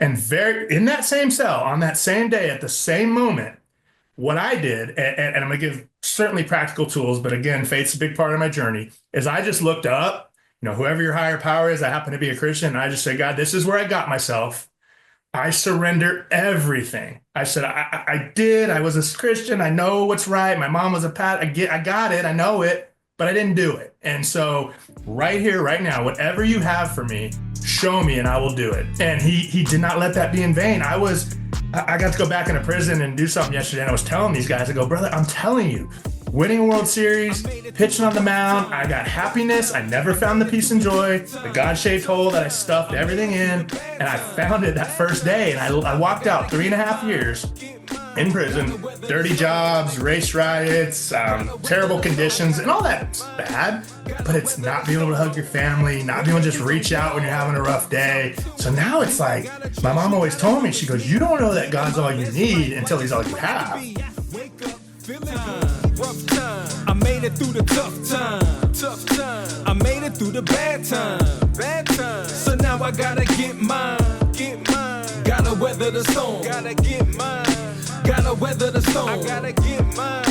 And in that same cell, on that same day, at the same moment, what I did, and I'm going to give certainly practical tools, but again, faith's a big part of my journey, is I just looked up, whoever your higher power is. I happen to be a Christian. And I just said, God, this is where I got myself. I surrender everything. I said, I did. I was a Christian. I know what's right. My mom was a I got it. I know it, but I didn't do it. And so right here, right now, whatever you have for me, show me and I will do it. And he did not let that be in vain. I got to go back into prison and do something yesterday. And I was telling these guys, I go, brother, I'm telling you, winning a World Series, pitching on the mound, I got happiness. I never found the peace and joy, the God-shaped hole that I stuffed everything in. And I found it that first day. And I walked out 3.5 years in prison, dirty jobs, race riots, terrible conditions, and all that's bad. But it's not being able to hug your family, not being able to just reach out when you're having a rough day. So now it's like, my mom always told me, she goes, you don't know that God's all you need until he's all you have. I made it through the tough time. I made it through the bad time. So now I gotta get mine. Gotta weather the storm. Gotta get mine. Gotta weather the storm. I gotta get mine.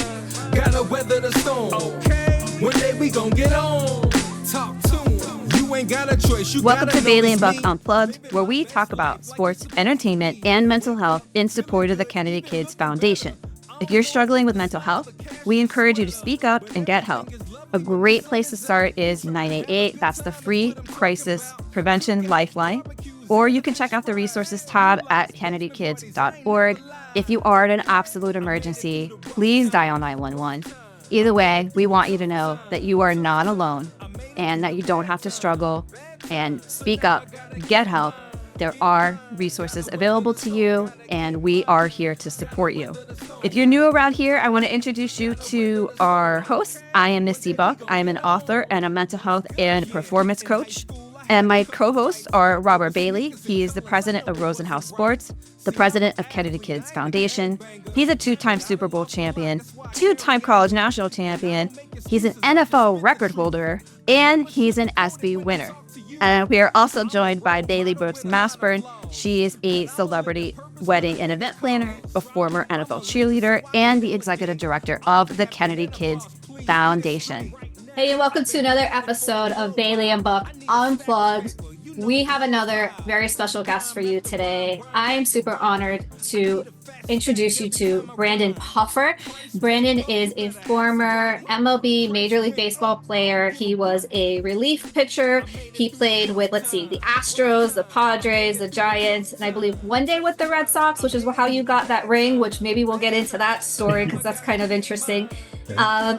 Gotta weather the storm. Okay. One day we gon' get on. Talk to 'em. You ain't got a choice. Welcome to Bailey and Buck Unplugged, where we talk about sports, entertainment, and mental health in support of the Kennedy Kids Foundation. If you're struggling with mental health, we encourage you to speak up and get help. A great place to start is 988. That's the free crisis prevention lifeline. Or you can check out the resources tab at kennedykids.org. If you are in an absolute emergency, please dial 911. Either way, we want you to know that you are not alone and that you don't have to struggle, and speak up, get help. There are resources available to you, and we are here to support you. If you're new around here, I want to introduce you to our host. I am Misty Buck. I am an author and a mental health and performance coach. And my co-hosts are Robert Bailey. He is the president of Rosenhaus Sports, the president of Kennedy Kids Foundation. He's a 2-time Super Bowl champion, 2-time college national champion. He's an NFL record holder, and he's an ESPY winner. And we are also joined by Bailey Brooks Masburn. She is a celebrity wedding and event planner, a former NFL cheerleader, and the executive director of the Kennedy Kids Foundation. Hey, and welcome to another episode of Bailey and Buck Unplugged. We have another very special guest for you today. I am super honored to introduce you to Brandon Puffer. Brandon is a former MLB Major League Baseball player. He was a relief pitcher. He played with, the Astros, the Padres, the Giants, and I believe one day with the Red Sox, which is how you got that ring, which maybe we'll get into that story because that's kind of interesting.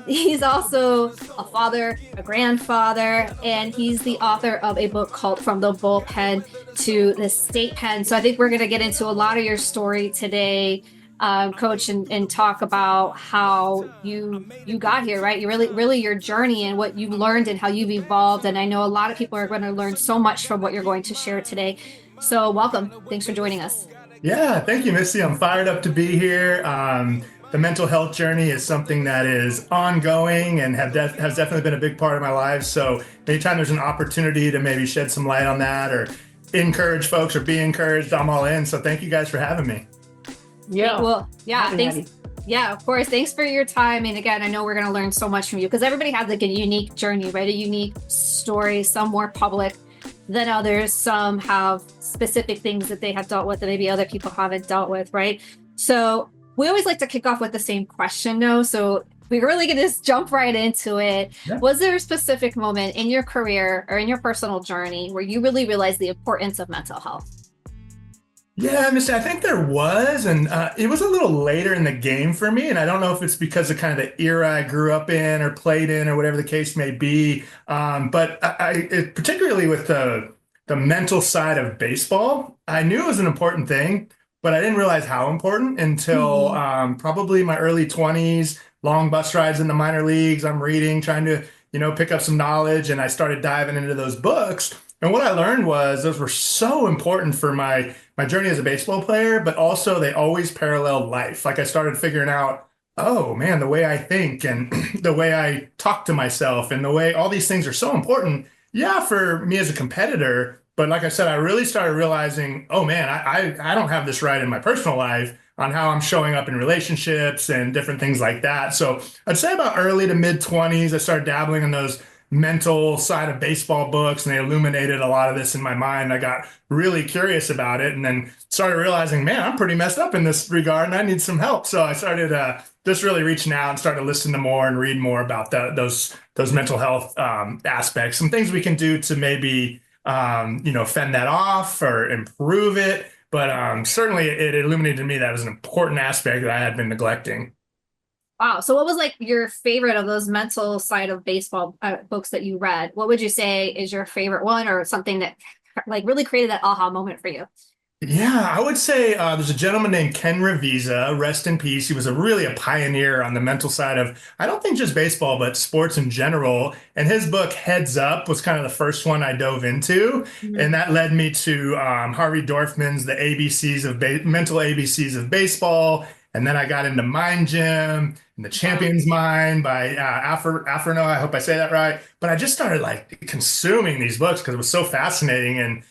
He's also a father, a grandfather, and he's the author of a book called From the Bullpen to the State Pen. So I think we're going to get into a lot of your story today, Coach, and talk about how you got here, right? You really your journey and what you've learned and how you've evolved. And I know a lot of people are going to learn so much from what you're going to share today. So welcome. Thanks for joining us. Yeah, thank you, Missy. I'm fired up to be here. The mental health journey is something that is ongoing and has definitely been a big part of my life. So anytime there's an opportunity to maybe shed some light on that or encourage folks or be encouraged, I'm all in. So thank you guys for having me. Yeah. Well, yeah, thanks. Yeah, of course. Thanks for your time. And again, I know we're going to learn so much from you because everybody has a unique journey, right? A unique story, some more public than others. Some have specific things that they have dealt with that maybe other people haven't dealt with, right? So we always like to kick off with the same question, though. So we're really going to just jump right into it. Yeah. Was there a specific moment in your career or in your personal journey where you really realized the importance of mental health? Yeah, Mr. I think there was, and it was a little later in the game for me. And I don't know if it's because of kind of the era I grew up in or played in or whatever the case may be. But particularly with the mental side of baseball, I knew it was an important thing, but I didn't realize how important until probably my early 20s, long bus rides in the minor leagues. I'm reading, trying to, pick up some knowledge. And I started diving into those books. And what I learned was those were so important for my journey as a baseball player, but also they always paralleled life. Like I started figuring out, oh man, the way I think and the way I talk to myself and the way all these things are so important. Yeah, for me as a competitor, But like I said, I really started realizing, oh man, I don't have this right in my personal life on how I'm showing up in relationships and different things like that. So I'd say about early to mid 20s, I started dabbling in those mental side of baseball books, and they illuminated a lot of this in my mind. I got really curious about it, and then started realizing, man, I'm pretty messed up in this regard, and I need some help. So I started just really reaching out and started listening to more and read more about those mental health aspects, some things we can do to maybe fend that off or improve it. But certainly it illuminated to me that was an important aspect that I had been neglecting. Wow. So what was like your favorite of those mental side of baseball books that you read? What would you say is your favorite one, or something that like really created that aha moment for you? Yeah, I would say there's a gentleman named Ken Revisa, rest in peace. He was really a pioneer on the mental side of, I don't think just baseball, but sports in general. And his book, Heads Up, was kind of the first one I dove into. Mhm. And that led me to Harvey Dorfman's The ABCs of Mental ABCs of Baseball. And then I got into Mind Gym and The Wow. Champion's Mind by Afrino. I hope I say that right. But I just started like consuming these books because it was so fascinating, and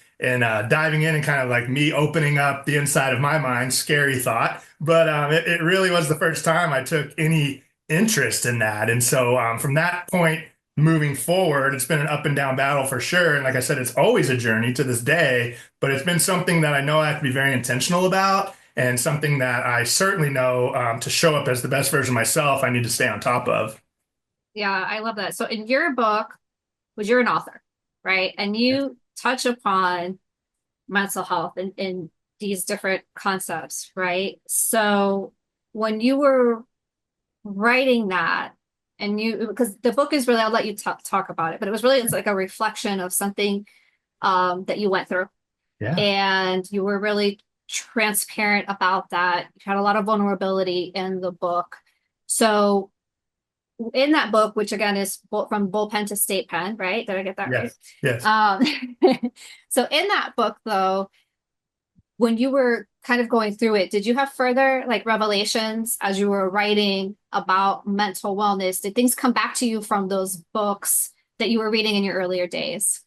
diving in and kind of like me opening up the inside of my mind. Scary thought, but it really was the first time I took any interest in that. And so from that point moving forward, it's been an up and down battle for sure. And like I said, it's always a journey to this day, but it's been something that I know I have to be very intentional about, and something that I certainly know to show up as the best version of myself, I need to stay on top of. Yeah, I love that. So in your book, was you're an author, right? And you touch upon mental health and these different concepts, right? So when you were writing that, and you, because the book is really, I'll let you talk about it, but it was really, it's like a reflection of something that you went through, Yeah. and you were really transparent about that. You had a lot of vulnerability in the book. So in that book, which again is from bullpen to state pen, right? Did I get that right? Yes. Yes. So in that book, though, when you were kind of going through it, did you have further like revelations as you were writing about mental wellness? Did things come back to you from those books that you were reading in your earlier days?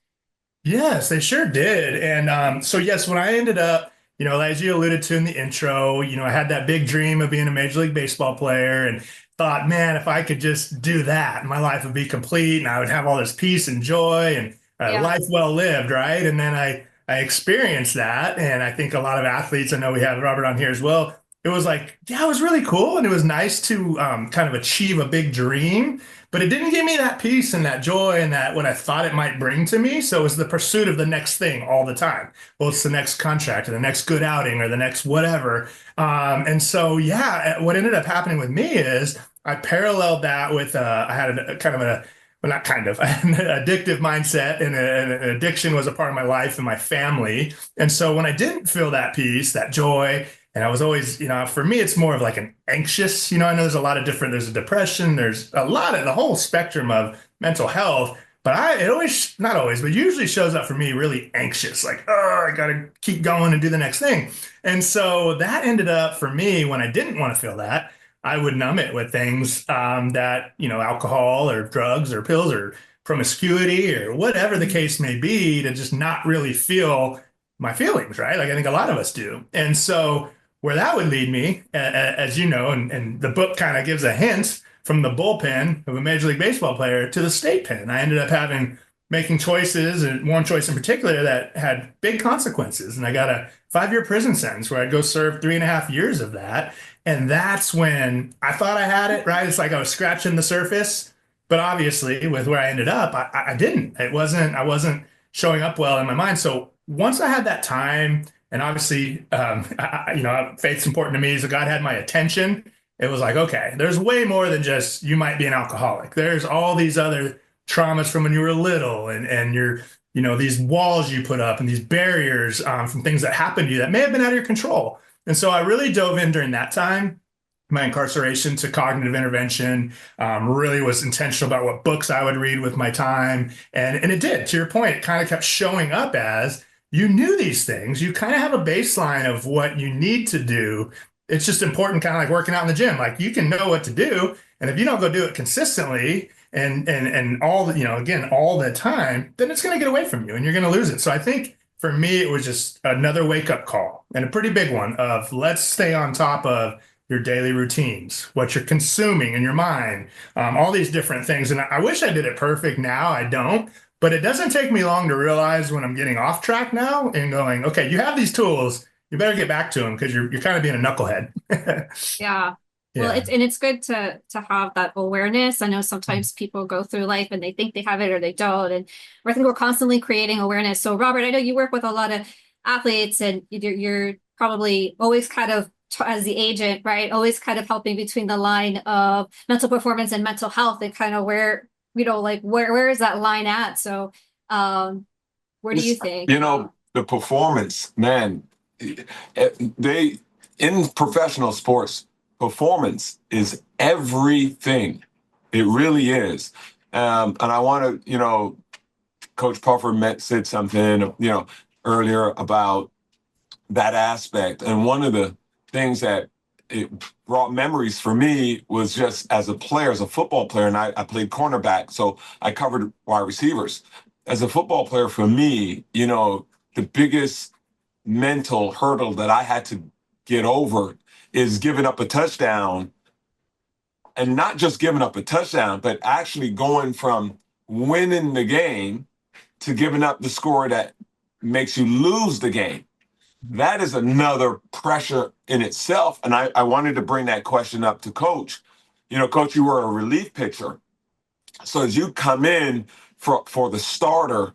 Yes, they sure did. And so, yes, when I ended up, as you alluded to in the intro, I had that big dream of being a Major League Baseball player, and thought, man, if I could just do that, my life would be complete and I would have all this peace and joy and Yeah. life well lived, right? And then I experienced that. And I think a lot of athletes, I know we have Robert on here as well. It was like, yeah, it was really cool. And it was nice to kind of achieve a big dream, but it didn't give me that peace and that joy and that what I thought it might bring to me. So it was the pursuit of the next thing all the time. Well, it's the next contract or the next good outing or the next whatever. And so, yeah, what ended up happening with me is I paralleled that with, I had a kind of a, well, not kind of, an addictive mindset, and an addiction was a part of my life and my family. And so when I didn't feel that peace, that joy, and I was always, for me, it's more of like an anxious, I know there's a lot of different, there's a depression, there's a lot of the whole spectrum of mental health. But it always, not always, but usually shows up for me really anxious, like, oh, I got to keep going and do the next thing. And so that ended up for me, when I didn't want to feel that, I would numb it with things that, alcohol or drugs or pills or promiscuity or whatever the case may be, to just not really feel my feelings, right? Like I think a lot of us do. And so where that would lead me, as you know, and the book kind of gives a hint, from the bullpen of a Major League Baseball player to the state pen. I ended up making choices, and one choice in particular that had big consequences. And I got a 5-year prison sentence where I'd go serve 3.5 years of that. And that's when I thought I had it, right? It's like I was scratching the surface, but obviously with where I ended up, I didn't. I wasn't showing up well in my mind. So once I had that time, and obviously, faith's important to me, so God had my attention. It was like, okay, there's way more than just you might be an alcoholic. There's all these other traumas from when you were little, and your, these walls you put up and these barriers from things that happened to you that may have been out of your control. And so I really dove in during that time, my incarceration, to cognitive intervention, really was intentional about what books I would read with my time. And it did, to your point, it kind of kept showing up as you knew these things. You kind of have a baseline of what you need to do. It's just important, kind of like working out in the gym. Like you can know what to do. And if you don't go do it consistently and all the, again, all the time, then it's going to get away from you and you're going to lose it. So I think for me, it was just another wake up call, and a pretty big one, of let's stay on top of your daily routines, what you're consuming in your mind, all these different things. And I wish I did it perfect now. I don't, but it doesn't take me long to realize when I'm getting off track now and going, okay, you have these tools, you better get back to them because you're kind of being a knucklehead. Yeah. Well, Yeah. it's good to have that awareness. I know sometimes people go through life and they think they have it or they don't. And I think we're constantly creating awareness. So Robert, I know you work with a lot of athletes, and you're probably always kind of, as the agent, right? Always kind of helping between the line of mental performance and mental health, and kind of where, like where is that line at? So where do you think? The performance, man, they in professional sports, performance is everything. It really is. And I want to, Coach Puffer said something, earlier about that aspect. And one of the things that it brought memories for me was just as a player, as a football player, and I played cornerback, so I covered wide receivers. As a football player, for me, the biggest mental hurdle that I had to get over is giving up a touchdown, and not just giving up a touchdown, but actually going from winning the game to giving up the score that makes you lose the game. That is another pressure in itself. And I wanted to bring that question up to Coach. Coach, you were a relief pitcher. So as you come in for the starter,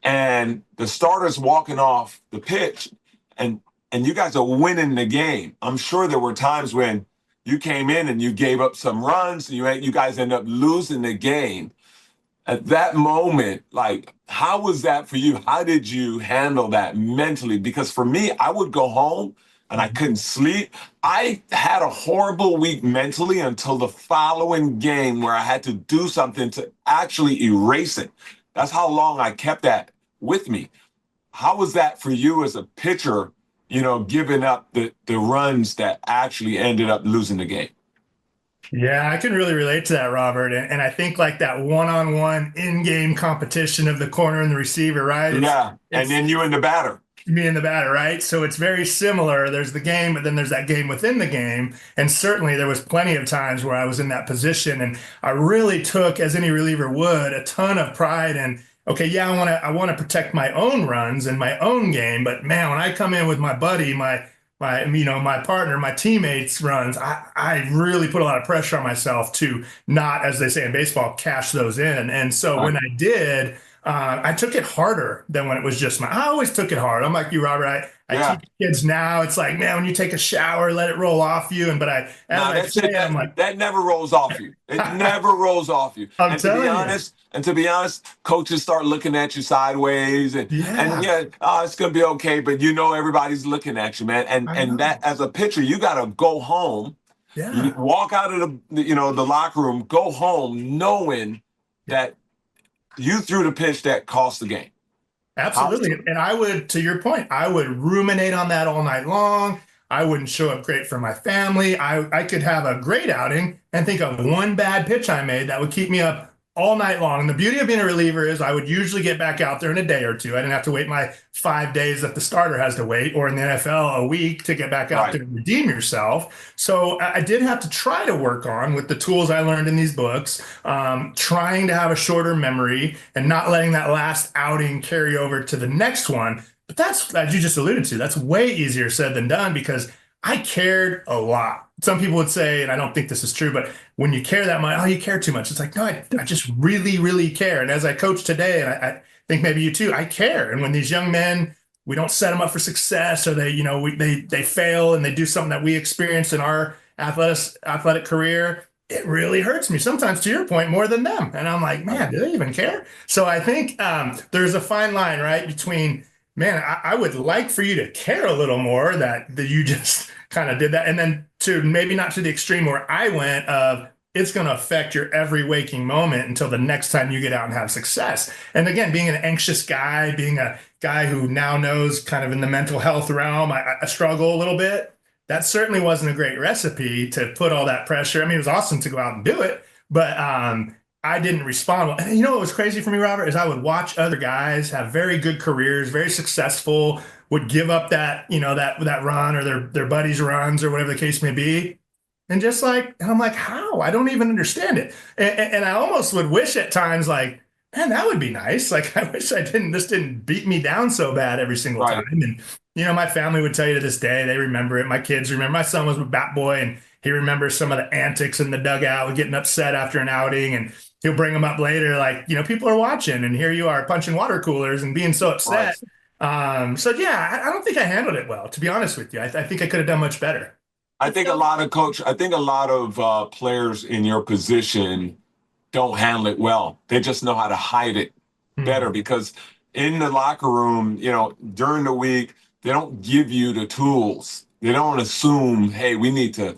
and the starter's walking off the pitch, and you guys are winning the game, I'm sure there were times when you came in and you gave up some runs, and you guys end up losing the game. At that moment, like, how was that for you? How did you handle that mentally? Because for me, I would go home and I couldn't sleep. I had a horrible week mentally until the following game, where I had to do something to actually erase it. That's how long I kept that with me. How was that for you as a pitcher, giving up the runs that actually ended up losing the game? Yeah, I can really relate to that, Robert. And I think like that one-on-one in-game competition of the corner and the receiver, right? Yeah, and then you and the batter. Me and the batter, right? So it's very similar. There's the game, but then there's that game within the game. And certainly there was plenty of times where I was in that position, and I really took, as any reliever would, a ton of pride in, okay, yeah, I want to protect my own runs and my own game, but man, when I come in with my buddy, my partner, my teammates' runs, I really put a lot of pressure on myself to not, as they say in baseball, cash those in. And so when I did, I took it harder than when it was just I always took it hard. I'm like you, Robert. I teach kids now. It's like, man, when you take a shower, let it roll off you. That never rolls off you. It never rolls off you. To be honest, coaches start looking at you sideways, and it's gonna be okay. But everybody's looking at you, man. And that, as a pitcher, you gotta go home. Yeah. You walk out of the locker room, go home knowing that you threw the pitch that cost the game. Absolutely. And I would, to your point, I would ruminate on that all night long. I wouldn't show up great for my family. I could have a great outing and think of one bad pitch I made that would keep me up all night long. And the beauty of being a reliever is I would usually get back out there in a day or two. I didn't have to wait my 5 days that the starter has to wait, or in the NFL, a week to get back out there and redeem yourself. So I did have to try to work on, with the tools I learned in these books, trying to have a shorter memory and not letting that last outing carry over to the next one. But that's, as you just alluded to, that's way easier said than done, because I cared a lot. Some people would say, and I don't think this is true, but when you care that much, oh, you care too much. It's like, no, I just really, really care. And as I coach today, and I think maybe you too, I care. And when these young men, we don't set them up for success, or they fail and they do something that we experienced in our athletic career, it really hurts me. Sometimes, to your point, more than them. And I'm like, man, do they even care? So I think there's a fine line, right, between, man, I would like for you to care a little more that you just kind of did that. And then to maybe not to the extreme where I went of, it's going to affect your every waking moment until the next time you get out and have success. And again, being an anxious guy, being a guy who now knows kind of in the mental health realm, I struggle a little bit. That certainly wasn't a great recipe to put all that pressure. I mean, it was awesome to go out and do it, but I didn't respond well. And you know what was crazy for me, Robert, is I would watch other guys have very good careers, very successful, would give up that, that run or their buddies' runs or whatever the case may be. And I'm like, how? I don't even understand it. And I almost would wish at times, like, man, that would be nice. Like, I wish this didn't beat me down so bad every single time. Right. And, my family would tell you to this day, they remember it. My kids remember. My son was a bat boy, and he remembers some of the antics in the dugout, getting upset after an outing. And he'll bring them up later, like, people are watching, and here you are punching water coolers and being so upset. Right. So, yeah, I don't think I handled it well, to be honest with you. I think I could have done much better. I think a lot of players in your position don't handle it well. They just know how to hide it better because in the locker room, during the week, they don't give you the tools. They don't assume, hey, we need to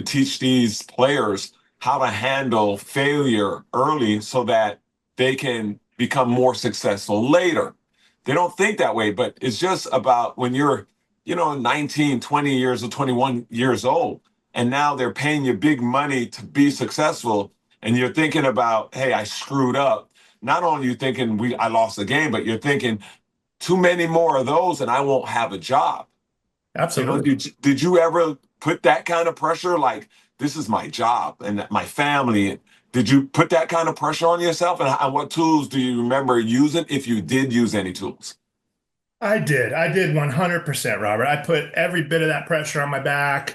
teach these players how to handle failure early so that they can become more successful later. They don't think that way, but it's just about when you're 19, 20 years or 21 years old, and now they're paying you big money to be successful, and you're thinking about, hey, I screwed up. Not only are you thinking I lost the game, but you're thinking too many more of those and I won't have a job. Absolutely. Did you ever put that kind of pressure? Like, this is my job and my family. Did you put that kind of pressure on yourself? And what tools do you remember using, if you did use any tools? I did 100%, Robert. I put every bit of that pressure on my back,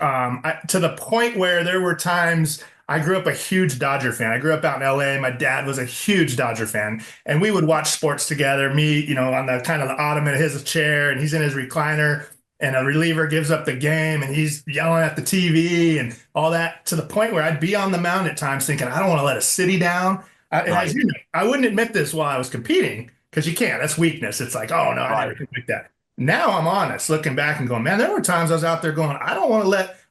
to the point where there were times. I grew up a huge Dodger fan. I grew up out in LA. My dad was a huge Dodger fan, and we would watch sports together. Me, on the kind of the ottoman of his chair, and he's in his recliner, and a reliever gives up the game, and he's yelling at the TV and all that, to the point where I'd be on the mound at times thinking, I don't want to let a city down. As you know, I wouldn't admit this while I was competing, because you can't. That's weakness. It's like, oh, no, I never could like that. Now I'm honest, looking back and going, man, there were times I was out there going, I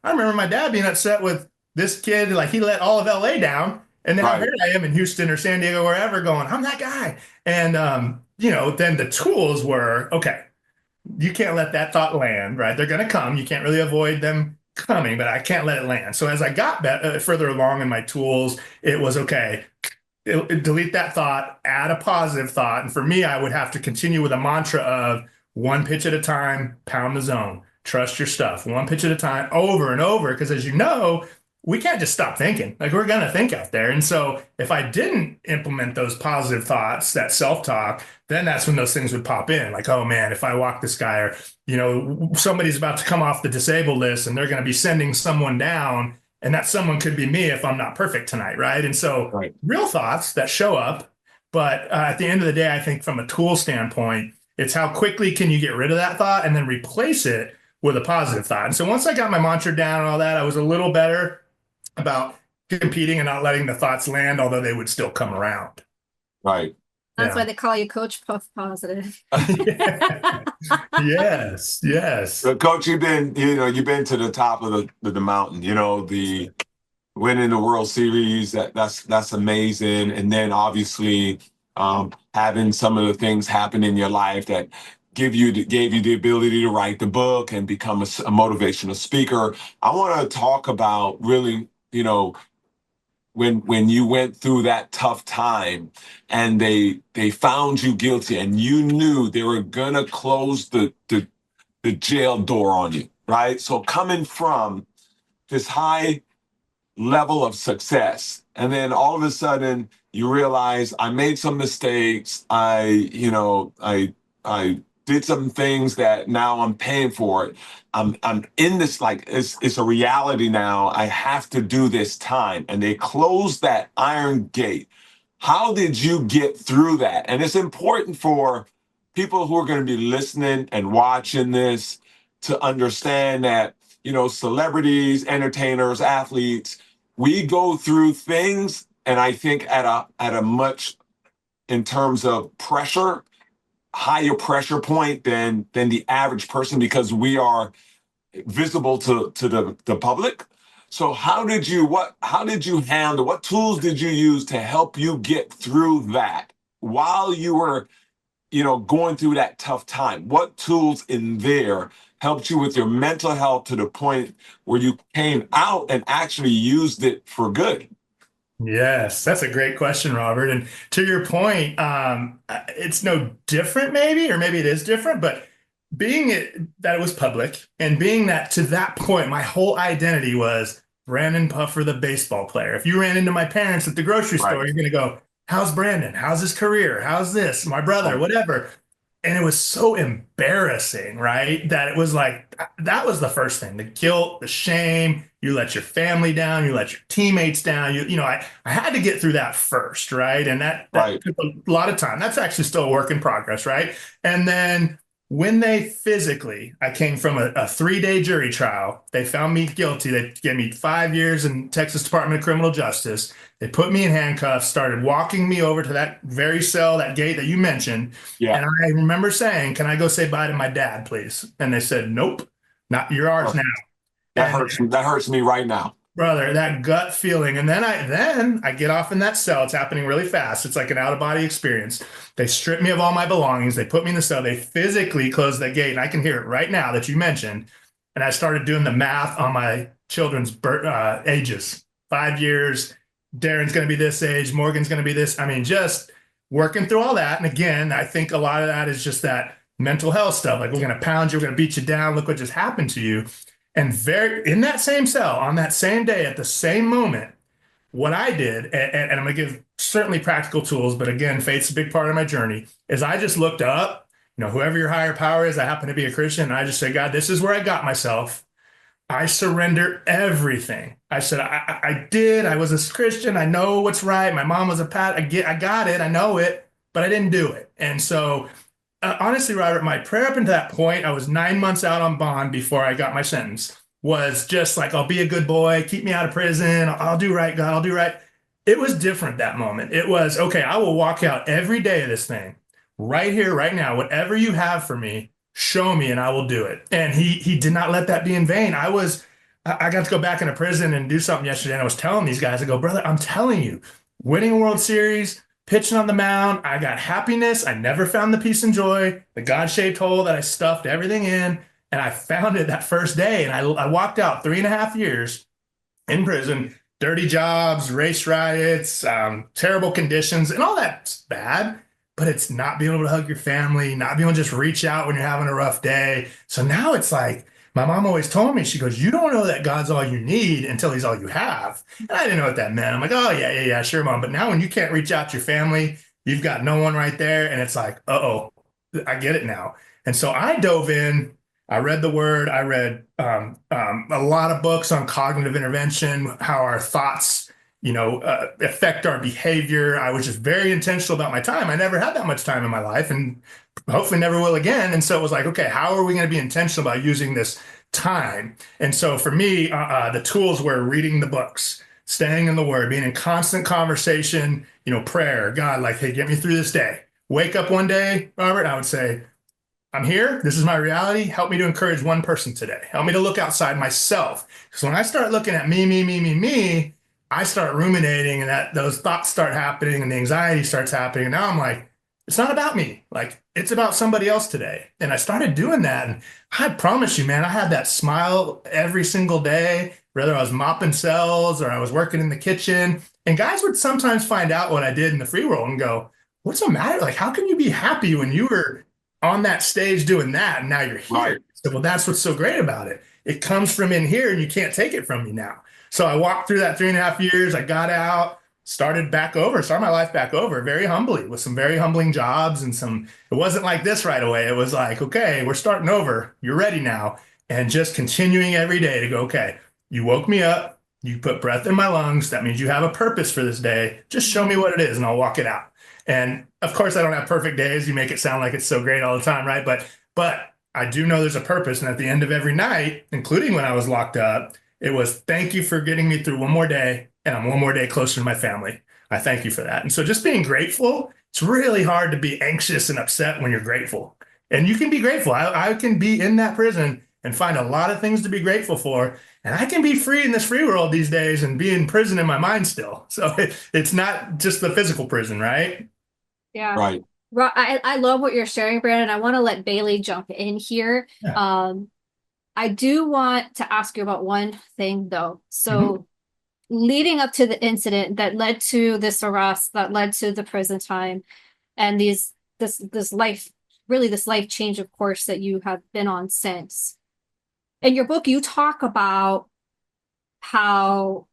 remember my dad being upset with this kid, like he let all of LA down. And then here I am in Houston or San Diego, wherever, going, I'm that guy. And, then the tools were, okay, you can't let that thought land, right? They're going to come. You can't really avoid them coming, but I can't let it land. So as I got further along in my tools, it was, okay, delete that thought, add a positive thought. And for me, I would have to continue with a mantra of one pitch at a time, pound the zone, trust your stuff, one pitch at a time, over and over. Because as you know, we can't just stop thinking. Like, we're going to think out there. And so if I didn't implement those positive thoughts, that self-talk, then that's when those things would pop in. Like, oh man, if I walk this guy, or, somebody's about to come off the disabled list and they're going to be sending someone down, and that someone could be me if I'm not perfect tonight. Right. And so real thoughts that show up. But at the end of the day, I think from a tool standpoint, it's how quickly can you get rid of that thought and then replace it with a positive thought. And so once I got my mantra down and all that, I was a little better about competing and not letting the thoughts land, although they would still come around. Right. That's why they call you Coach Puff Positive. Yes. So Coach, you've been to the top of the mountain, the winning the World Series, that's amazing. And then obviously having some of the things happen in your life that gave you the ability to write the book and become a motivational speaker. I want to talk about really, when you went through that tough time and they found you guilty and you knew they were gonna close the jail door on you, right? So coming from this high level of success, and then all of a sudden you realize I made some mistakes. I did some things that now I'm paying for it. I'm in this, like, it's a reality now. I have to do this time. And they closed that iron gate. How did you get through that? And it's important for people who are going to be listening and watching this to understand that, celebrities, entertainers, athletes, we go through things. And I think at a much, in terms of pressure, higher pressure point than the average person, because we are visible to the public. So how did you handle, what tools did you use to help you get through that while you were, going through that tough time? What tools in there helped you with your mental health to the point where you came out and actually used it for good? Yes, that's a great question, Robert. And to your point, it's no different, maybe, or maybe it is different, but that it was public and being that to that point, my whole identity was Brandon Puffer, the baseball player. If you ran into my parents at the grocery Right. store, you're going to go, how's Brandon? How's his career? How's this? My brother, Right. whatever. And it was so embarrassing, right? That it was like, that was the first thing, the guilt, the shame. You let your family down, you let your teammates down. I had to get through that first, right? And that Right. took a lot of time. That's actually still a work in progress, right? And then when I came from a 3-day jury trial. They found me guilty. They gave me 5 years in Texas Department of Criminal Justice. They put me in handcuffs, started walking me over to that very cell, that gate that you mentioned. Yeah. And I remember saying, "Can I go say bye to my dad, please?" And they said, "Nope, not you're ours Oh, now." that And hurts. That hurts me right now. brother, that gut feeling. And then I get off in that cell. It's happening really fast. It's like an out of body experience. They strip me of all my belongings. They put me in the cell. They physically close the gate. And I can hear it right now that you mentioned. And I started doing the math on my children's ages. 5 years. Darren's going to be this age. Morgan's going to be this. I mean, just working through all that. And again, I think a lot of that is just that mental health stuff. Like, we're going to pound you. We're going to beat you down. Look what just happened to you. And in that same cell, on that same day, at the same moment, what I did, and I'm going to give certainly practical tools, but again, faith's a big part of my journey, is I just looked up, whoever your higher power is. I happen to be a Christian. And I just say, God, this is where I got myself. I surrender everything. I said, I did. I was a Christian. I know what's right. My mom was a pat. I got it. I know it, but I didn't do it. And so, honestly, Robert, my prayer up until that point, I was 9 months out on bond before I got my sentence, was just like, I'll be a good boy, keep me out of prison. I'll do right, God, I'll do right. It was different that moment. It was, okay, I will walk out every day of this thing right here, right now. Whatever you have for me, show me and I will do it. And he did not let that be in vain. I got to go back into prison and do something yesterday. And I was telling these guys, I go, brother, I'm telling you, winning a World Series, pitching on the mound, I got happiness. I never found the peace and joy, the God-shaped hole that I stuffed everything in. And I found it that first day. And I walked out 3.5 years in prison, dirty jobs, race riots, terrible conditions, and all that's bad. But it's not being able to hug your family, not being able to just reach out when you're having a rough day. So now it's like, my mom always told me, she goes, you don't know that God's all you need until he's all you have. And I didn't know what that meant. I'm like, oh, yeah, sure, mom. But now when you can't reach out to your family, you've got no one right there. And it's like, uh-oh, I get it now. And so I dove in. I read the word. I read a lot of books on cognitive intervention, how our thoughts, affect our behavior. I was just very intentional about my time. I never had that much time in my life, and hopefully never will again. And so it was like, okay, how are we going to be intentional about using this time? And so for me, the tools were reading the books, staying in the Word, being in constant conversation, prayer. God, like, hey, get me through this day. Wake up one day, Robert, I would say, I'm here. This is my reality. Help me to encourage one person today. Help me to look outside myself. Because when I start looking at me, I start ruminating, and those thoughts start happening and the anxiety starts happening. And now I'm like, it's not about me. Like, it's about somebody else today. And I started doing that. And I promise you, man, I had that smile every single day, whether I was mopping cells or I was working in the kitchen. And guys would sometimes find out what I did in the free world and go, what's the matter? Like, how can you be happy when you were on that stage doing that and now you're here? Right. So, well, that's what's so great about it. It comes from in here and you can't take it from me now. So I walked through that 3.5 years. I got out, started my life back over very humbly with some very humbling jobs and it wasn't like this right away. It was like, okay, we're starting over. You're ready now. And just continuing every day to go, okay, you woke me up. You put breath in my lungs. That means you have a purpose for this day. Just show me what it is and I'll walk it out. And of course, I don't have perfect days. You make it sound like it's so great all the time, right? But I do know there's a purpose. And at the end of every night, including when I was locked up, it was, thank you for getting me through one more day, and I'm one more day closer to my family. I thank you for that. And so just being grateful, it's really hard to be anxious and upset when you're grateful. And you can be grateful. I can be in that prison and find a lot of things to be grateful for. And I can be free in this free world these days and be in prison in my mind still. So it's not just the physical prison, right? Yeah. Right. I love what you're sharing, Brandon. I want to let Bailey jump in here. Yeah. I do want to ask you about one thing though. So leading up to the incident that led to this arrest, that led to the prison time, and this life, really this life change, of course, that you have been on since. In your book, you talk about how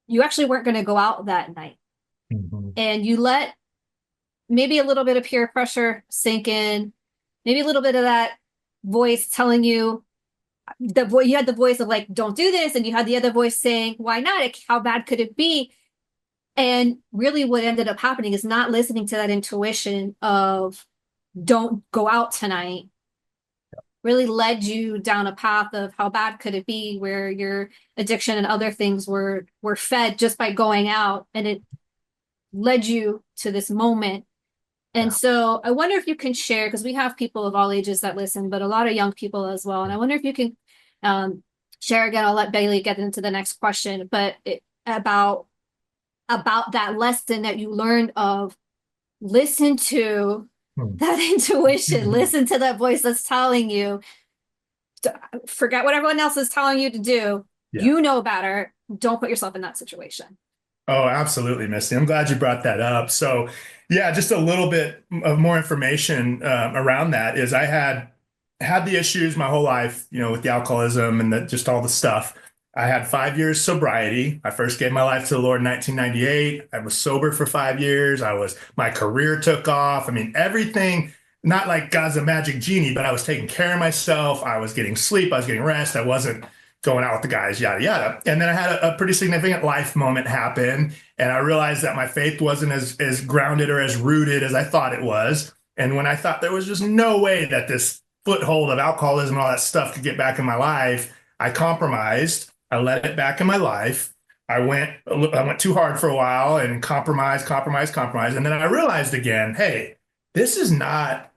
you actually weren't going to go out that night. Mm-hmm. And you let maybe a little bit of peer pressure sink in, maybe a little bit of that voice telling you, you had the voice of like, don't do this. And you had the other voice saying, why not? Like, how bad could it be? And really what ended up happening is not listening to that intuition of don't go out tonight really led you down a path of how bad could it be, where your addiction and other things were fed just by going out, and it led you to this moment. And so I wonder if you can share, because we have people of all ages that listen, but a lot of young people as well. And I wonder if you can share again. I'll let Bailey get into the next question, but about that lesson that you learned of listen to that intuition, listen to that voice that's telling you, forget what everyone else is telling you to do. Yeah. You know better. Don't put yourself in that situation. Oh, absolutely, Misty. I'm glad you brought that up. So, yeah, just a little bit of more information around that is I had the issues my whole life, with the alcoholism and just all the stuff. I had 5 years sobriety. I first gave my life to the Lord in 1998. I was sober for 5 years. My career took off. I mean, everything, not like God's a magic genie, but I was taking care of myself. I was getting sleep. I was getting rest. I wasn't going out with the guys, yada, yada. And then I had a pretty significant life moment happen. And I realized that my faith wasn't as grounded or as rooted as I thought it was. And when I thought there was just no way that this foothold of alcoholism and all that stuff could get back in my life, I compromised. I let it back in my life. I went too hard for a while and compromise. And then I realized again, hey, this is not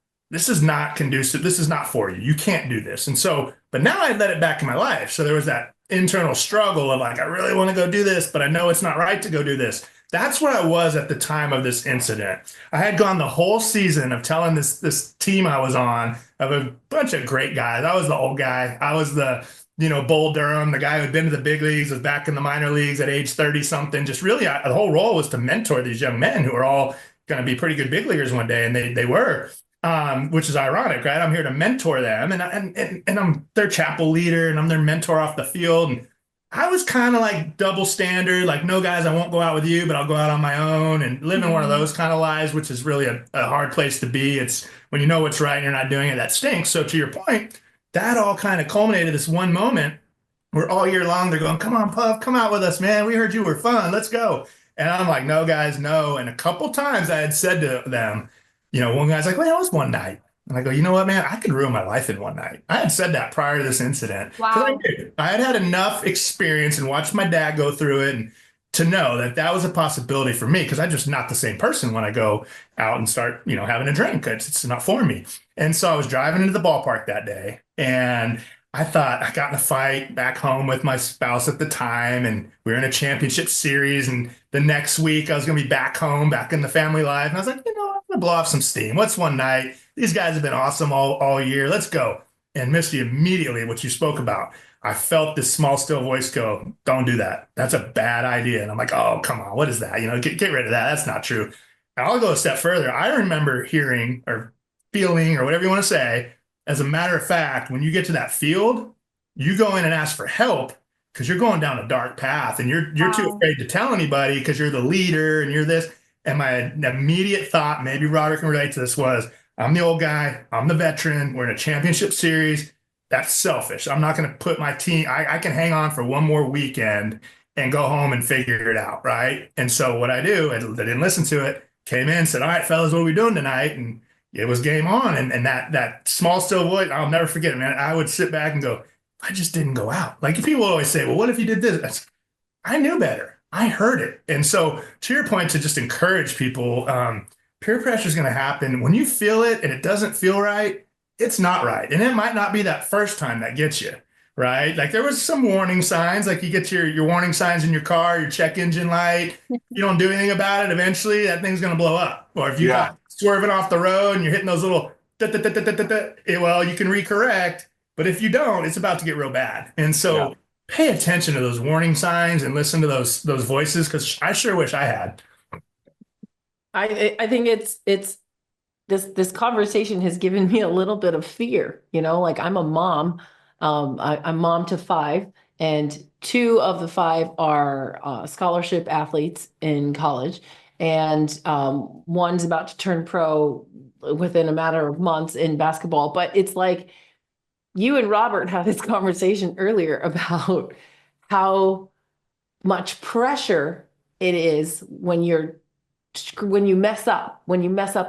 conducive. This is not for you. You can't do this. And so, but now I let it back in my life. So there was that internal struggle of like, I really want to go do this, but I know it's not right to go do this. That's where I was at the time of this incident. I had gone the whole season of telling this team I was on of a bunch of great guys. I was the old guy. I was the Bull Durham, the guy who'd been to the big leagues, was back in the minor leagues at age 30 something. Just really, the whole role was to mentor these young men who are all going to be pretty good big leaguers one day. And they were, which is ironic, right? I'm here to mentor them and I'm their chapel leader and I'm their mentor off the field. And I was kind of like double standard, like, no guys, I won't go out with you, but I'll go out on my own and live in one of those kind of lives, which is really a hard place to be. It's when you know what's right and you're not doing it, that stinks. So to your point, that all kind of culminated this one moment where all year long they're going, come on, Puff, come out with us, man. We heard you were fun. Let's go. And I'm like, no, guys, no. And a couple times I had said to them, one guy's like, well, it was one night. And I go, you know what, man, I could ruin my life in one night. I had said that prior to this incident. Wow. I had enough experience and watched my dad go through it and to know that was a possibility for me, because I'm just not the same person when I go out and start, having a drink. It's not for me. And so I was driving into the ballpark that day and I thought I got in a fight back home with my spouse at the time, and we were in a championship series. And the next week I was going to be back home, back in the family life. And I was like, I'm going to blow off some steam. What's one night? These guys have been awesome all year. Let's go. And Misty, immediately what you spoke about, I felt this small, still voice go, don't do that. That's a bad idea. And I'm like, oh, come on. What is that? Get rid of that. That's not true. And I'll go a step further. I remember hearing or feeling or whatever you want to say, as a matter of fact, when you get to that field, you go in and ask for help because you're going down a dark path and you're too afraid to tell anybody because you're the leader and you're this. And my immediate thought, maybe Robert can relate to this, was I'm the old guy. I'm the veteran. We're in a championship series. That's selfish. I'm not going to put my team, I can hang on for one more weekend and go home and figure it out. Right. And so what I do, I didn't listen to it, came in, said, all right, fellas, what are we doing tonight? And it was game on. And that small, still voice, I'll never forget it, man. I would sit back and go, I just didn't go out. Like people always say, well, what if you did this? I knew better. I heard it. And so to your point, to just encourage people, peer pressure is going to happen. When you feel it and it doesn't feel right, it's not right. And it might not be that first time that gets you, right? Like there was some warning signs, like you get your warning signs in your car, your check engine light, you don't do anything about it. Eventually that thing's going to blow up. Or if you got swerving off the road and you're hitting those little, well, you can recorrect. But if you don't, it's about to get real bad. And so pay attention to those warning signs and listen to those voices, because I sure wish I had. I think it's this conversation has given me a little bit of fear, like I'm a mom. I'm mom to five, and two of the five are scholarship athletes in college, and one's about to turn pro within a matter of months in basketball. But it's like you and Robert had this conversation earlier about how much pressure it is when you mess up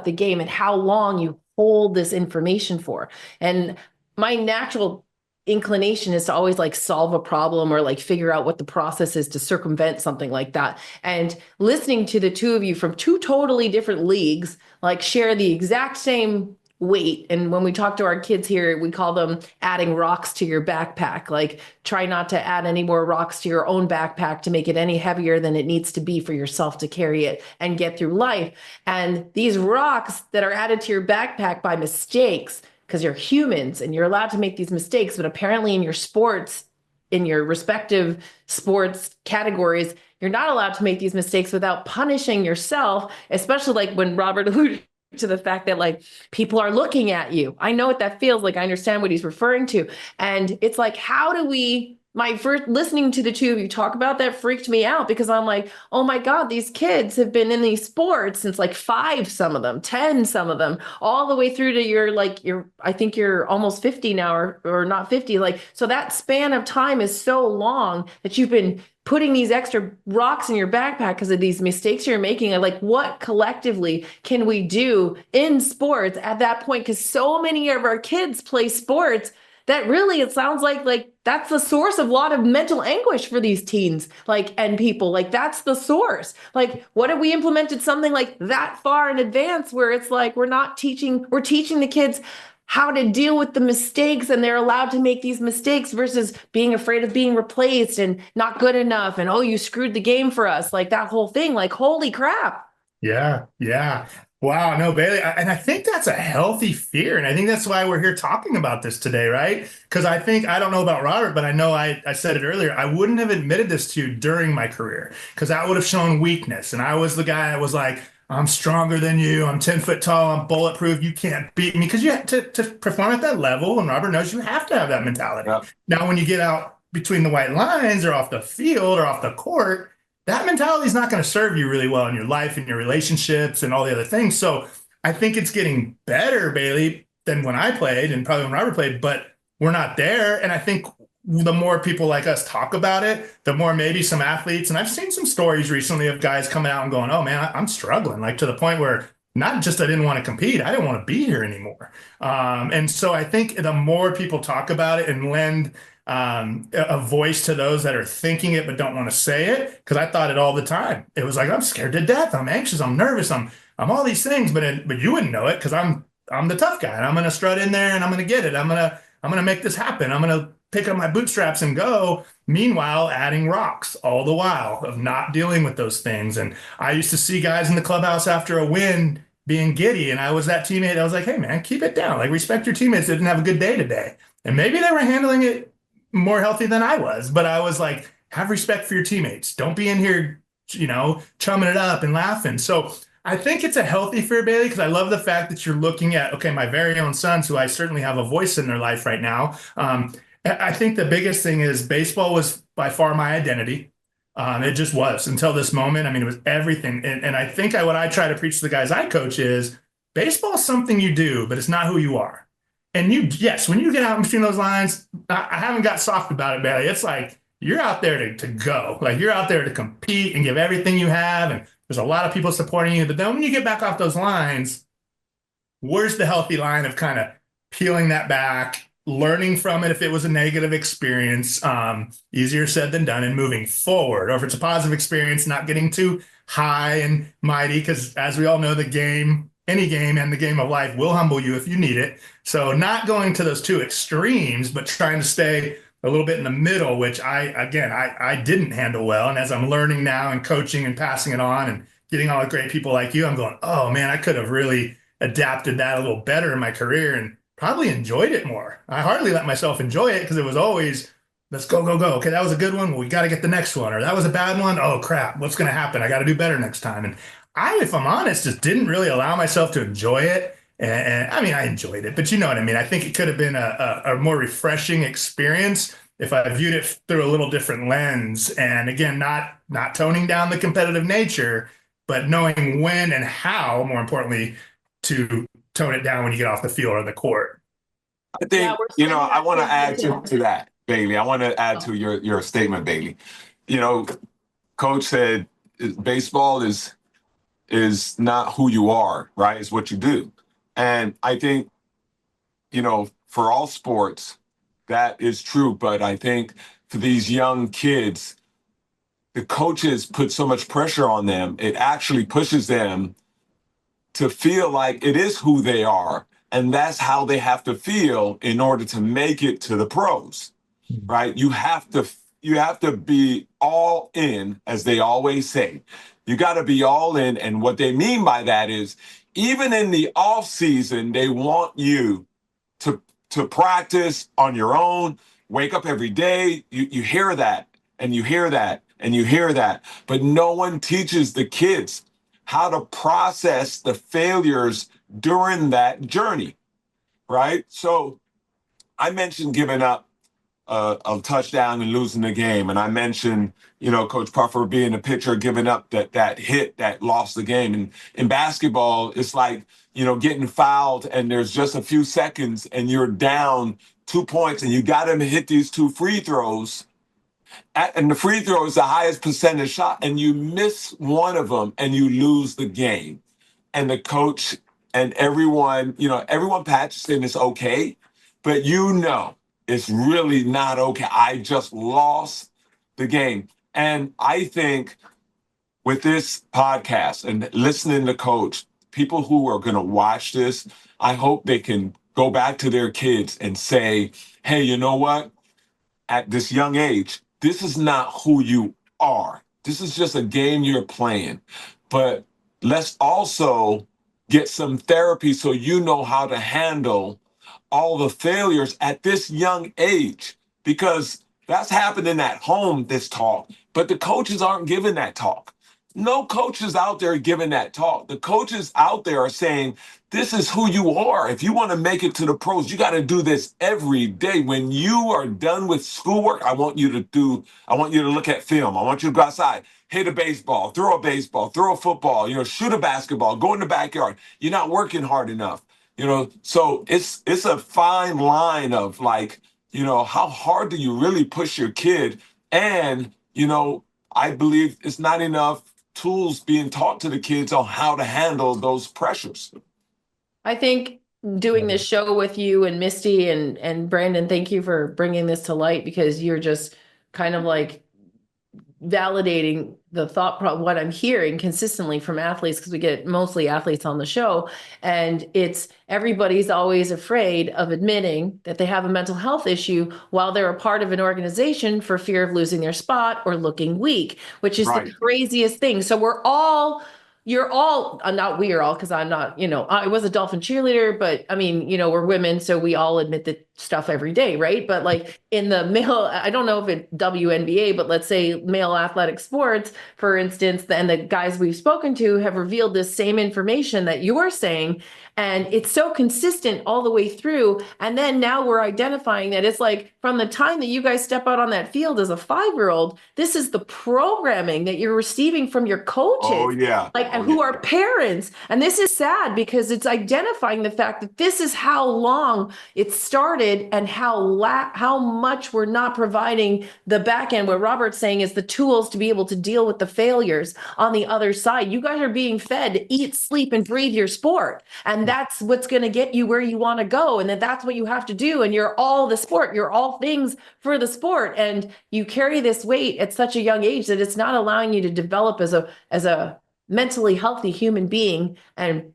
the game, and how long you hold this information for. And my natural inclination is to always like solve a problem or like figure out what the process is to circumvent something like that. And listening to the two of you from two totally different leagues, like share the exact same weight. And when we talk to our kids here, we call them adding rocks to your backpack. Like, try not to add any more rocks to your own backpack to make it any heavier than it needs to be for yourself to carry it and get through life. And these rocks that are added to your backpack by mistakes, because you're humans and you're allowed to make these mistakes, but apparently in your sports, in your respective sports categories, you're not allowed to make these mistakes without punishing yourself, especially like when Robert alluded to the fact that like people are looking at you. I know what that feels like. I understand what he's referring to. And it's like, how do we, my first listening to the two of you talk about that freaked me out, because I'm like, oh my God, these kids have been in these sports since like 5, some of them, 10, some of them, all the way through to I think you're almost 50 now, or not 50. Like, so that span of time is so long that you've been putting these extra rocks in your backpack because of these mistakes you're making. And like, what collectively can we do in sports at that point? Because so many of our kids play sports that really, it sounds like that's the source of a lot of mental anguish for these teens, like, and people. Like, that's the source. Like, what if we implemented something like that far in advance, where it's like we're teaching the kids how to deal with the mistakes, and they're allowed to make these mistakes versus being afraid of being replaced and not good enough, and oh, you screwed the game for us, like that whole thing. Like, holy crap. Yeah, yeah. Wow, no, Bailey. And I think that's a healthy fear. And I think that's why we're here talking about this today, right? Because I don't know about Robert, but I know I said it earlier, I wouldn't have admitted this to you during my career, because that would have shown weakness. And I was the guy that was like, I'm stronger than you. I'm 10 foot tall. I'm bulletproof. You can't beat me. Because you have to perform at that level. And Robert knows you have to have that mentality. Yep. Now, when you get out between the white lines or off the field or off the court, that mentality is not going to serve you really well in your life and your relationships and all the other things. So I think it's getting better, Bailey, than when I played and probably when Robert played, but we're not there. And I think the more people like us talk about it, the more maybe some athletes, and I've seen some stories recently of guys coming out and going, oh man, I'm struggling, like to the point where not just I didn't want to compete, I didn't want to be here anymore. And so I think the more people talk about it and lend a voice to those that are thinking it but don't want to say it, because I thought it all the time. It was like, I'm scared to death, I'm anxious, I'm nervous, I'm all these things, but you wouldn't know it, because I'm the tough guy, and I'm gonna strut in there and I'm gonna get it. I'm gonna make this happen. I'm gonna pick up my bootstraps and go. Meanwhile, adding rocks all the while of not dealing with those things. And I used to see guys in the clubhouse after a win being giddy, and I was that teammate. I was like, hey man, keep it down. Like, respect your teammates that didn't have a good day today. And maybe they were handling it more healthy than I was, but I was like, have respect for your teammates. Don't be in here, chumming it up and laughing. So I think it's a healthy fear, Bailey, because I love the fact that you're looking at, okay, my very own sons, who I certainly have a voice in their life right now. I think the biggest thing is baseball was by far my identity. It just was until this moment. I mean, it was everything. And I think what I try to preach to the guys I coach is baseball is something you do, but it's not who you are. And yes, when you get out between those lines, I haven't got soft about it, Bailey. It's like you're out there to go. Like, you're out there to compete and give everything you have. And there's a lot of people supporting you. But then when you get back off those lines, where's the healthy line of kind of peeling that back, learning from it if it was a negative experience, easier said than done, and moving forward. Or if it's a positive experience, not getting too high and mighty, because as we all know, any game and the game of life will humble you if you need it. So not going to those two extremes, but trying to stay a little bit in the middle, which I didn't handle well. And as I'm learning now and coaching and passing it on and getting all the great people like you, I'm going, oh man, I could have really adapted that a little better in my career and probably enjoyed it more. I hardly let myself enjoy it because it was always let's go, go, go. Okay, that was a good one. Well, we got to get the next one. Or that was a bad one. Oh, crap. What's going to happen? I got to do better next time. And I, if I'm honest, just didn't really allow myself to enjoy it. And I mean, I enjoyed it, but you know what I mean? I think it could have been a more refreshing experience if I viewed it through a little different lens. And again, not toning down the competitive nature, but knowing when and how, more importantly, to tone it down when you get off the field or the court. I think, I want to add to that, Bailey. I want to add to your statement, Bailey. Coach said baseball is not who you are, right? It's what you do. And I think, for all sports, that is true. But I think for these young kids, the coaches put so much pressure on them, it actually pushes them to feel like it is who they are. And that's how they have to feel in order to make it to the pros, right? You have to be all in, as they always say. You got to be all in. And what they mean by that is, even in the off season, they want you to practice on your own, wake up every day. You hear that, and you hear that, and you hear that. But no one teaches the kids how to process the failures during that journey, right? So I mentioned giving up a touchdown and losing the game. And I mentioned, Coach Puffer being a pitcher, giving up that hit that lost the game. And in basketball, it's like, getting fouled and there's just a few seconds and you're down 2 points and you got to hit these 2 free throws. And the free throw is the highest percentage shot, and you miss one of them and you lose the game. And the coach and everyone patches in, it's okay, but it's really not okay. I just lost the game. And I think with this podcast and listening to Coach, people who are going to watch this, I hope they can go back to their kids and say, hey, you know what? At this young age, this is not who you are. This is just a game you're playing. But let's also get some therapy so you know how to handle all the failures at this young age, because that's happening at home, this talk. But the coaches aren't giving that talk. No coaches out there giving that talk. The coaches out there are saying, this is who you are. If you want to make it to the pros, you got to do this every day. When you are done with schoolwork, I want you to look at film. I want you to go outside, hit a baseball, throw a football, shoot a basketball, go in the backyard. You're not working hard enough. So it's a fine line of like, how hard do you really push your kid? And, I believe it's not enough tools being taught to the kids on how to handle those pressures. I think doing this show with you and Misty and Brandon, thank you for bringing this to light, because you're just kind of like validating the what I'm hearing consistently from athletes, because we get mostly athletes on the show, and it's everybody's always afraid of admitting that they have a mental health issue while they're a part of an organization for fear of losing their spot or looking weak, which is the craziest thing. So you're all, not we are all, because I'm not, I was a Dolphin cheerleader, but I mean, we're women, so we all admit that stuff every day, right? But like in the male, I don't know if it's WNBA, but let's say male athletic sports, for instance, and the guys we've spoken to have revealed this same information that you're saying. And it's so consistent all the way through. And then now we're identifying that it's like from the time that you guys step out on that field as a 5-year-old, this is the programming that you're receiving from your coaches. Oh, yeah. Who are parents. And this is sad because it's identifying the fact that this is how long it started and how much we're not providing the back end. What Robert's saying is the tools to be able to deal with the failures on the other side. You guys are being fed, eat, sleep, and breathe your sport. And that's what's going to get you where you want to go. And that's what you have to do. And you're all the sport. You're all things for the sport. And you carry this weight at such a young age that it's not allowing you to develop as a mentally healthy human being and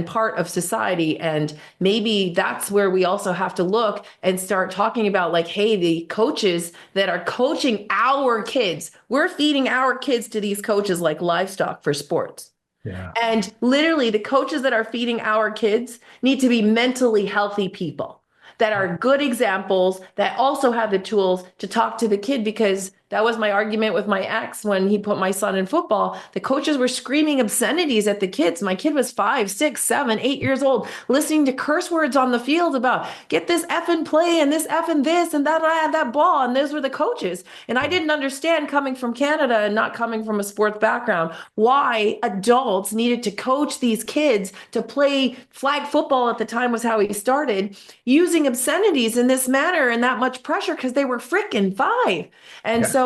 part of society. And maybe that's where we also have to look and start talking about like, hey, the coaches that are coaching our kids, we're feeding our kids to these coaches like livestock for sports. Yeah. And literally the coaches that are feeding our kids need to be mentally healthy people that are good examples that also have the tools to talk to the kid, because that was my argument with my ex when he put my son in football. The coaches were screaming obscenities at the kids. My kid was 5, 6, 7, 8 years old, listening to curse words on the field about get this effing play and this effing this and that. I had that ball, and those were the coaches. And I didn't understand, coming from Canada and not coming from a sports background, why adults needed to coach these kids to play flag football. At the time was how he started, using obscenities in this manner and that much pressure because they were freaking 5. And so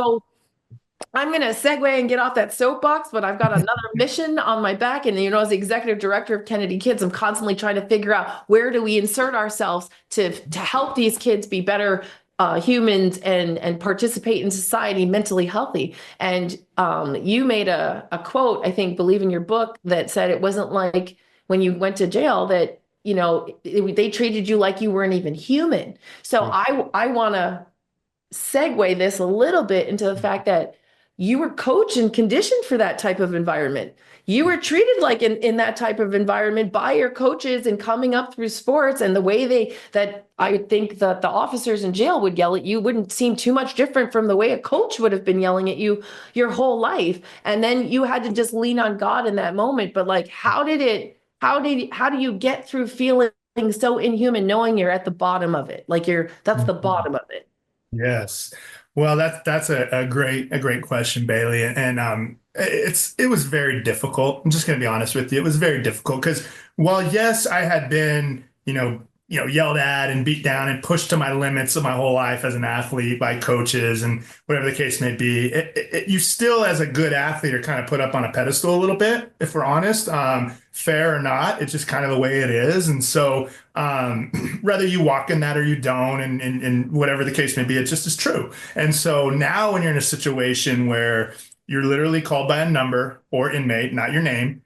I'm going to segue and get off that soapbox, but I've got another mission on my back. And, as the executive director of Kennedy Kids, I'm constantly trying to figure out where do we insert ourselves to help these kids be better humans and participate in society, mentally healthy. And you made a quote, I think, believe in your book, that said it wasn't like when you went to jail that, they treated you like you weren't even human. So I want to segue this a little bit into the fact that you were coached and conditioned for that type of environment. You were treated like in that type of environment by your coaches and coming up through sports, and the way that I think that the officers in jail would yell at you wouldn't seem too much different from the way a coach would have been yelling at you your whole life. And then you had to just lean on God in that moment. But like, how do you get through feeling so inhuman, knowing you're at the bottom of it? Like that's the bottom of it. Yes. Well, that's a great question, Bailey. And it was very difficult. I'm just going to be honest with you. It was very difficult because while yes, I had been, yelled at and beat down and pushed to my limits of my whole life as an athlete by coaches and whatever the case may be, you still, as a good athlete, are kind of put up on a pedestal a little bit, if we're honest, fair or not. It's just kind of the way it is. And so whether you walk in that or you don't, and whatever the case may be, it just is true. And so now when you're in a situation where you're literally called by a number or inmate, not your name,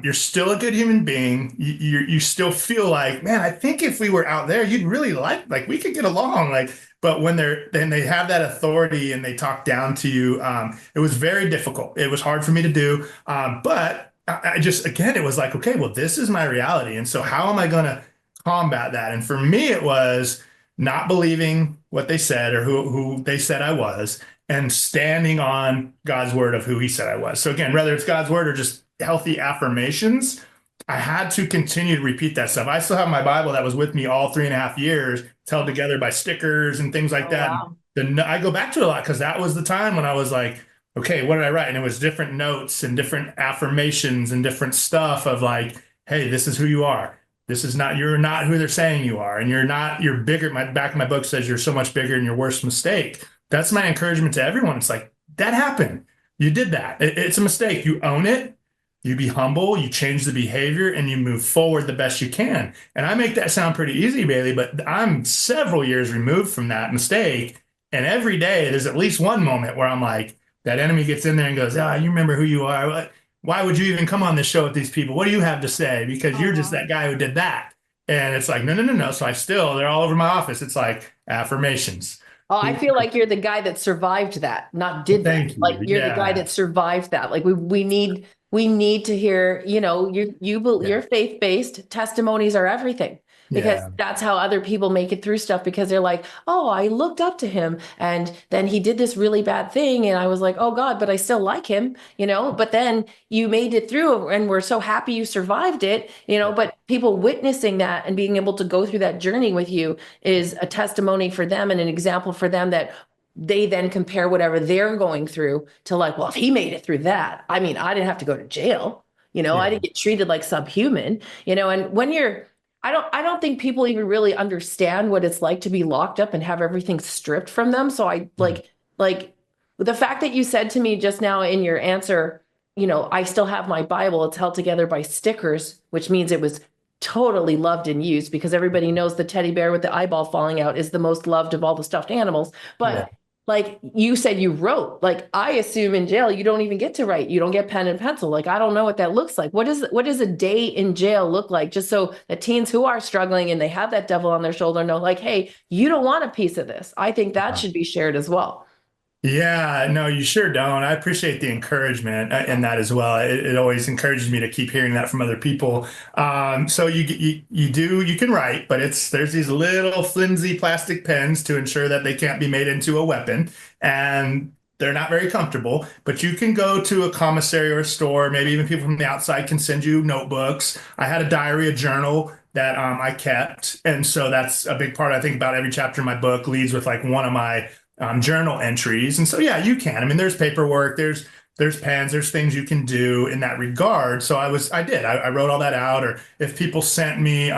you're still a good human being. You still feel like, man, I think if we were out there, you'd really like we could get along. But when they have that authority and they talk down to you, it was very difficult. It was hard for me to do. But I just, again, it was like, okay, well, this is my reality. And so how am I going to combat that? And for me, it was not believing what they said or who they said I was, and standing on God's word of who he said I was. So again, whether it's God's word or just healthy affirmations, I had to continue to repeat that stuff. I still have my Bible that was with me all 3.5 years. It's held together by stickers and things like that. Wow. And I go back to it a lot because that was the time when I was like, okay, what did I write? And it was different notes and different affirmations and different stuff of like, hey, this is who you are. You're not who they're saying you are. And you're bigger. Back of my book says you're so much bigger than your worst mistake. That's my encouragement to everyone. It's like, that happened. You did that. It's a mistake. You own it. You be humble, you change the behavior, and you move forward the best you can. And I make that sound pretty easy, Bailey, but I'm several years removed from that mistake. And every day there's at least one moment where I'm like, that enemy gets in there and goes, you remember who you are. Why would you even come on this show with these people? What do you have to say? Because you're just that guy who did that. And it's like, no. So they're all over my office. It's like affirmations. Oh, I feel like you're the guy that survived that, not did that. Thank you. Like you're the guy that survived that. Like we need to hear, your faith-based testimonies are everything, because that's how other people make it through stuff, because they're like, oh, I looked up to him and then he did this really bad thing. And I was like, oh God, but I still like him, but then you made it through and we're so happy you survived it, but people witnessing that and being able to go through that journey with you is a testimony for them and an example for them, that they then compare whatever they're going through to like, well, if he made it through that, I mean, I didn't have to go to jail, I didn't get treated like subhuman, and when I don't think people even really understand what it's like to be locked up and have everything stripped from them. So I like the fact that you said to me just now in your answer, I still have my Bible, it's held together by stickers, which means it was totally loved and used, because everybody knows the teddy bear with the eyeball falling out is the most loved of all the stuffed animals. But like you said, you wrote, like, I assume in jail, you don't even get to write. You don't get pen and pencil. Like, I don't know what that looks like. What does a day in jail look like? Just so that teens who are struggling and they have that devil on their shoulder know, like, hey, you don't want a piece of this. I think that should be shared as well. Yeah, no, you sure don't. I appreciate the encouragement in that as well. It always encourages me to keep hearing that from other people. So you can write, but there's these little flimsy plastic pens to ensure that they can't be made into a weapon, and they're not very comfortable. But you can go to a commissary or a store. Maybe even people from the outside can send you notebooks. I had a diary, a journal that I kept, and so that's a big part. I think about every chapter in my book leads with like one of my journal entries. And so, yeah, you can. I mean, there's paperwork, there's pens, there's things you can do in that regard. So I wrote all that out. Or if people sent me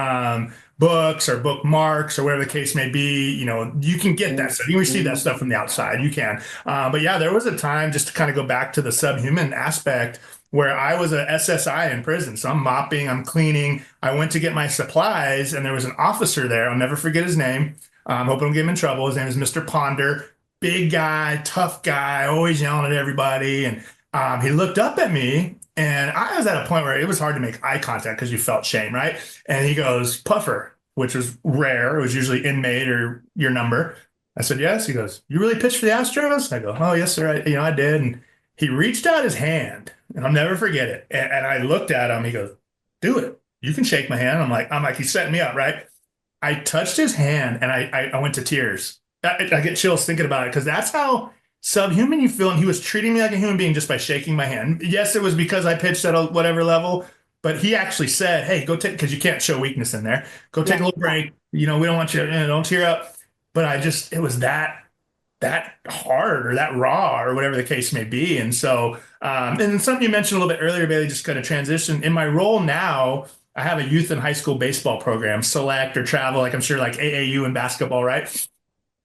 books or bookmarks or whatever the case may be, you can get that stuff. You can receive that stuff from the outside. You can. But yeah, there was a time, just to kind of go back to the subhuman aspect, where I was a SSI in prison. So I'm mopping, I'm cleaning. I went to get my supplies, and there was an officer there. I'll never forget his name. I'm hoping I don't get him in trouble. His name is Mr. Ponder. Big guy, tough guy, always yelling at everybody. And he looked up at me, and I was at a point where it was hard to make eye contact because you felt shame, right? And he goes, Puffer, which was rare. It was usually inmate or your number. I said, yes. He goes, you really pitched for the Astros? I go, oh, yes, sir. I did. And he reached out his hand, and I'll never forget it. And I looked at him. He goes, do it. You can shake my hand. I'm like, he's setting me up, right? I touched his hand, and I went to tears. I get chills thinking about it, because that's how subhuman you feel. And he was treating me like a human being just by shaking my hand. Yes, it was because I pitched at a whatever level, but he actually said, hey, go take, because you can't show weakness in there. Go take a little break. We don't want you to, don't tear up. But it was that hard or that raw or whatever the case may be. And so, and something you mentioned a little bit earlier, Bailey, just kind of transition. In my role now, I have a youth and high school baseball program, select or travel, like I'm sure like AAU and basketball, right?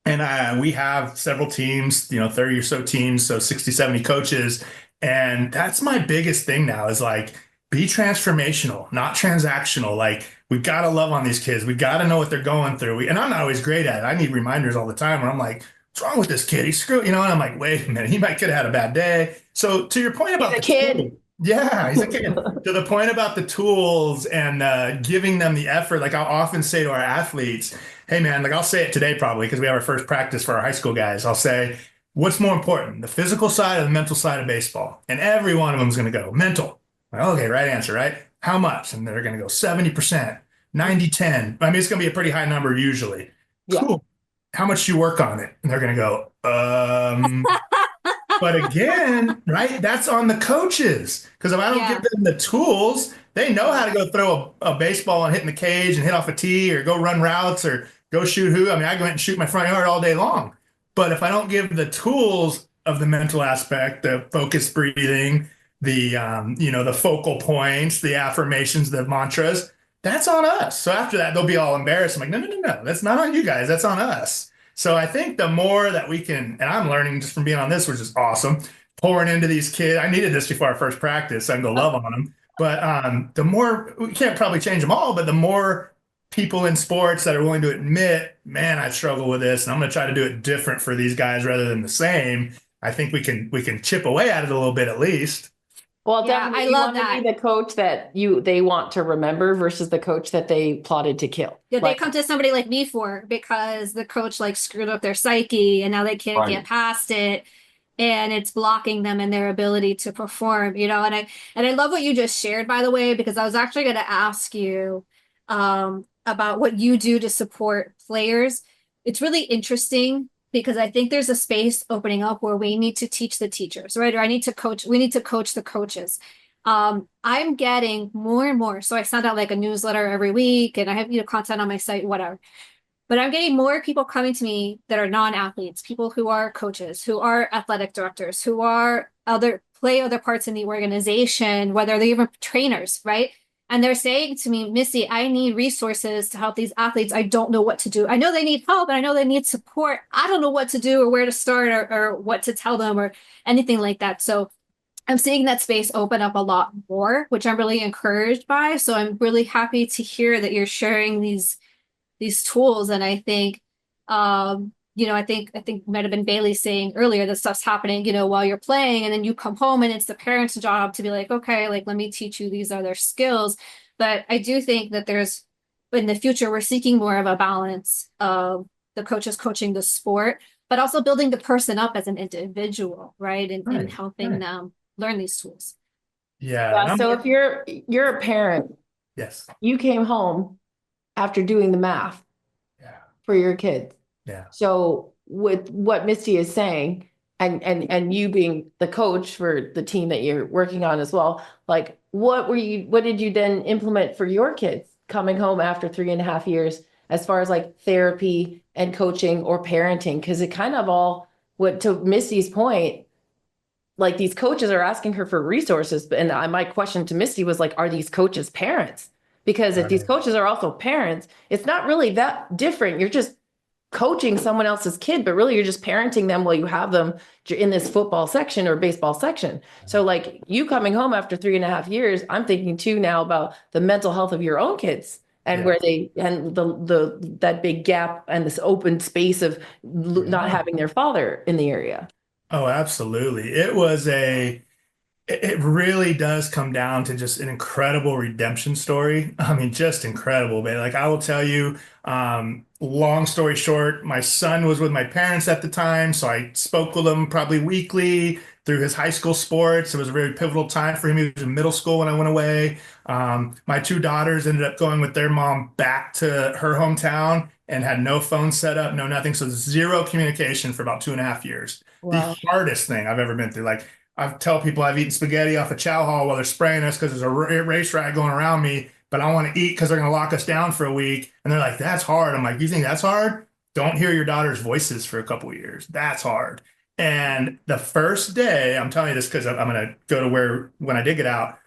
And we have several teams, 30 or so teams, so 60, 70 coaches. And that's my biggest thing now is like, be transformational, not transactional. Like, we've got to love on these kids. We got to know what they're going through. And I'm not always great at it. I need reminders all the time where I'm like, what's wrong with this kid? He's screwed, and I'm like, wait a minute, he might could have had a bad day. So to your point about the kid. Yeah, he's a kid. To the point about the tools and giving them the effort, like I'll often say to our athletes, hey man, like I'll say it today probably because we have our first practice for our high school guys. I'll say, what's more important, the physical side or the mental side of baseball? And every one of them is going to go mental. Like, okay, right answer, right? How much? And they're going to go 70%, 90, 10. I mean, it's going to be a pretty high number usually. Yeah. Cool. How much do you work on it? And they're going to go, but again, right, that's on the coaches. Because if I don't give them the tools, they know how to go throw a baseball and hit in the cage and hit off a tee or go run routes or go shoot who. I mean, I go out and shoot my front yard all day long. But if I don't give the tools of the mental aspect, the focused breathing, the focal points, the affirmations, the mantras, that's on us. So after that, they'll be all embarrassed. I'm like, no, that's not on you guys. That's on us. So I think the more that we can, and I'm learning just from being on this, which is awesome, pouring into these kids. I needed this before our first practice, so I can go love on them. But the more, we can't probably change them all, but the more people in sports that are willing to admit, man, I struggle with this, and I'm going to try to do it different for these guys rather than the same. I think we can chip away at it a little bit at least. Well, Yeah, definitely, I you love want to that. be the coach that they want to remember versus the coach that they plotted to kill. Yeah, they Like, come to somebody like me for because the coach like screwed up their psyche and now they can't Right. get past it, and it's blocking them in their ability to perform, and I love what you just shared, by the way, because I was actually going to ask you about what you do to support players. It's really interesting because I think there's a space opening up where we need to teach the teachers, right? Or we need to coach the coaches. I'm getting more and more. So I send out like a newsletter every week and I have, content on my site, whatever. But I'm getting more people coming to me that are non-athletes, people who are coaches, who are athletic directors, who are play other parts in the organization, whether they're even trainers, right? And they're saying to me, Missy, I need resources to help these athletes. I don't know what to do. I know they need help and I know they need support. I don't know what to do or where to start or what to tell them or anything like that. So I'm seeing that space open up a lot more, which I'm really encouraged by. So I'm really happy to hear that you're sharing these tools. And I think, I think might have been Bailey saying earlier that stuff's happening, while you're playing, and then you come home and it's the parents' job to be like, okay, like, let me teach you these other skills. But I do think that in the future, we're seeking more of a balance of the coaches coaching the sport, but also building the person up as an individual, right? And helping right. them learn these tools. Yeah. Yeah, so if you're a parent, yes. you came home after doing the math Yeah. for your kids. Yeah. So with what Misty is saying, and you being the coach for the team that you're working on as well, like what did you then implement for your kids coming home after 3.5 years as far as like therapy and coaching or parenting? Because it kind of all, what to Misty's point, like these coaches are asking her for resources. And my question to Misty was like, are these coaches parents? Because if these Right. coaches are also parents, it's not really that different. You're just coaching someone else's kid, but really you're just parenting them while you have them in this football section or baseball section. So like you coming home after 3.5 years, I'm thinking too now about the mental health of your own kids and Yeah. where they, and the that big gap and this open space of not having their father in the area. Oh, absolutely. It really does come down to just an incredible redemption story. I mean, just incredible, man. Like I will tell you, long story short, my son was with my parents at the time, so I spoke with him probably weekly through his high school sports. It was a very pivotal time for him. He was in middle school when I went away. My two daughters ended up going with their mom back to her hometown and had no phone set up, no nothing. So zero communication for about 2.5 years. The Wow. hardest thing I've ever been through. Like I tell people I've eaten spaghetti off a chow hall while they're spraying us because there's a race rag going around me, but I want to eat because they're going to lock us down for a week. And they're like, that's hard. I'm like, you think that's hard? Don't hear your daughter's voices for a couple of years. That's hard. And the first day, I'm telling you this because I'm going to go to where, when I did get out,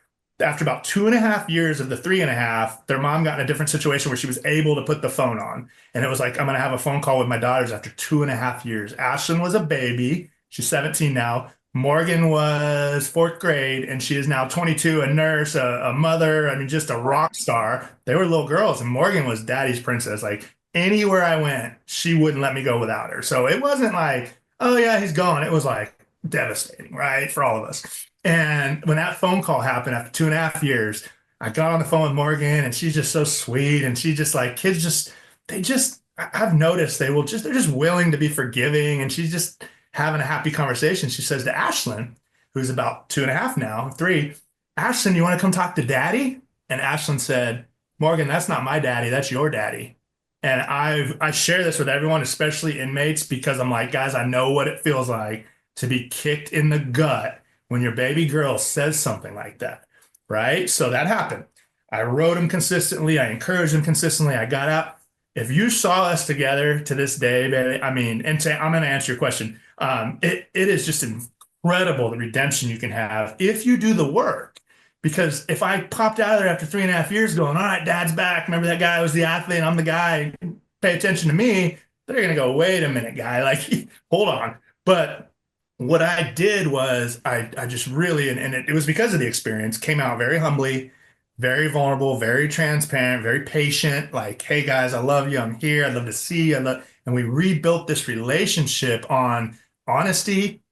after about 2.5 years of the 3.5, their mom got in a different situation where she was able to put the phone on. And it was like, I'm going to have a phone call with my daughters after 2.5 years. Ashlyn was a baby. She's 17 now. Morgan was fourth grade, and she is now 22, a nurse, a mother. I mean, just a rock star. They were little girls, and Morgan was daddy's princess. Like anywhere I went, she wouldn't let me go without her. So it wasn't like, oh yeah, he's gone. It was like devastating, right, for all of us. And when that phone call happened after 2.5 years, I got on the phone with Morgan, and she's just so sweet, and she just like kids just they just I've noticed they're just willing to be forgiving, and she's just having a happy conversation. She says to Ashlyn, who's about 2.5 now, 3, Ashlyn, you want to come talk to daddy? And Ashlyn said, Morgan, that's not my daddy, that's your daddy. And I share this with everyone, especially inmates, because I'm like, guys, I know what it feels like to be kicked in the gut when your baby girl says something like that, right? So that happened. I wrote him consistently. I encouraged him consistently. I got out. If you saw us together to this day, baby, I mean, and I'm going to answer your question. It is just incredible the redemption you can have if you do the work. Because if I popped out of there after 3.5 years going, all right, dad's back. Remember that guy was the athlete. I'm the guy. Pay attention to me. They're going to go, wait a minute, guy. Like, hold on. But what I did was I just really, and it was because of the experience, came out very humbly, very vulnerable, very transparent, very patient. Like, hey guys, I love you. I'm here. I'd love to see you. And we rebuilt this relationship on honesty,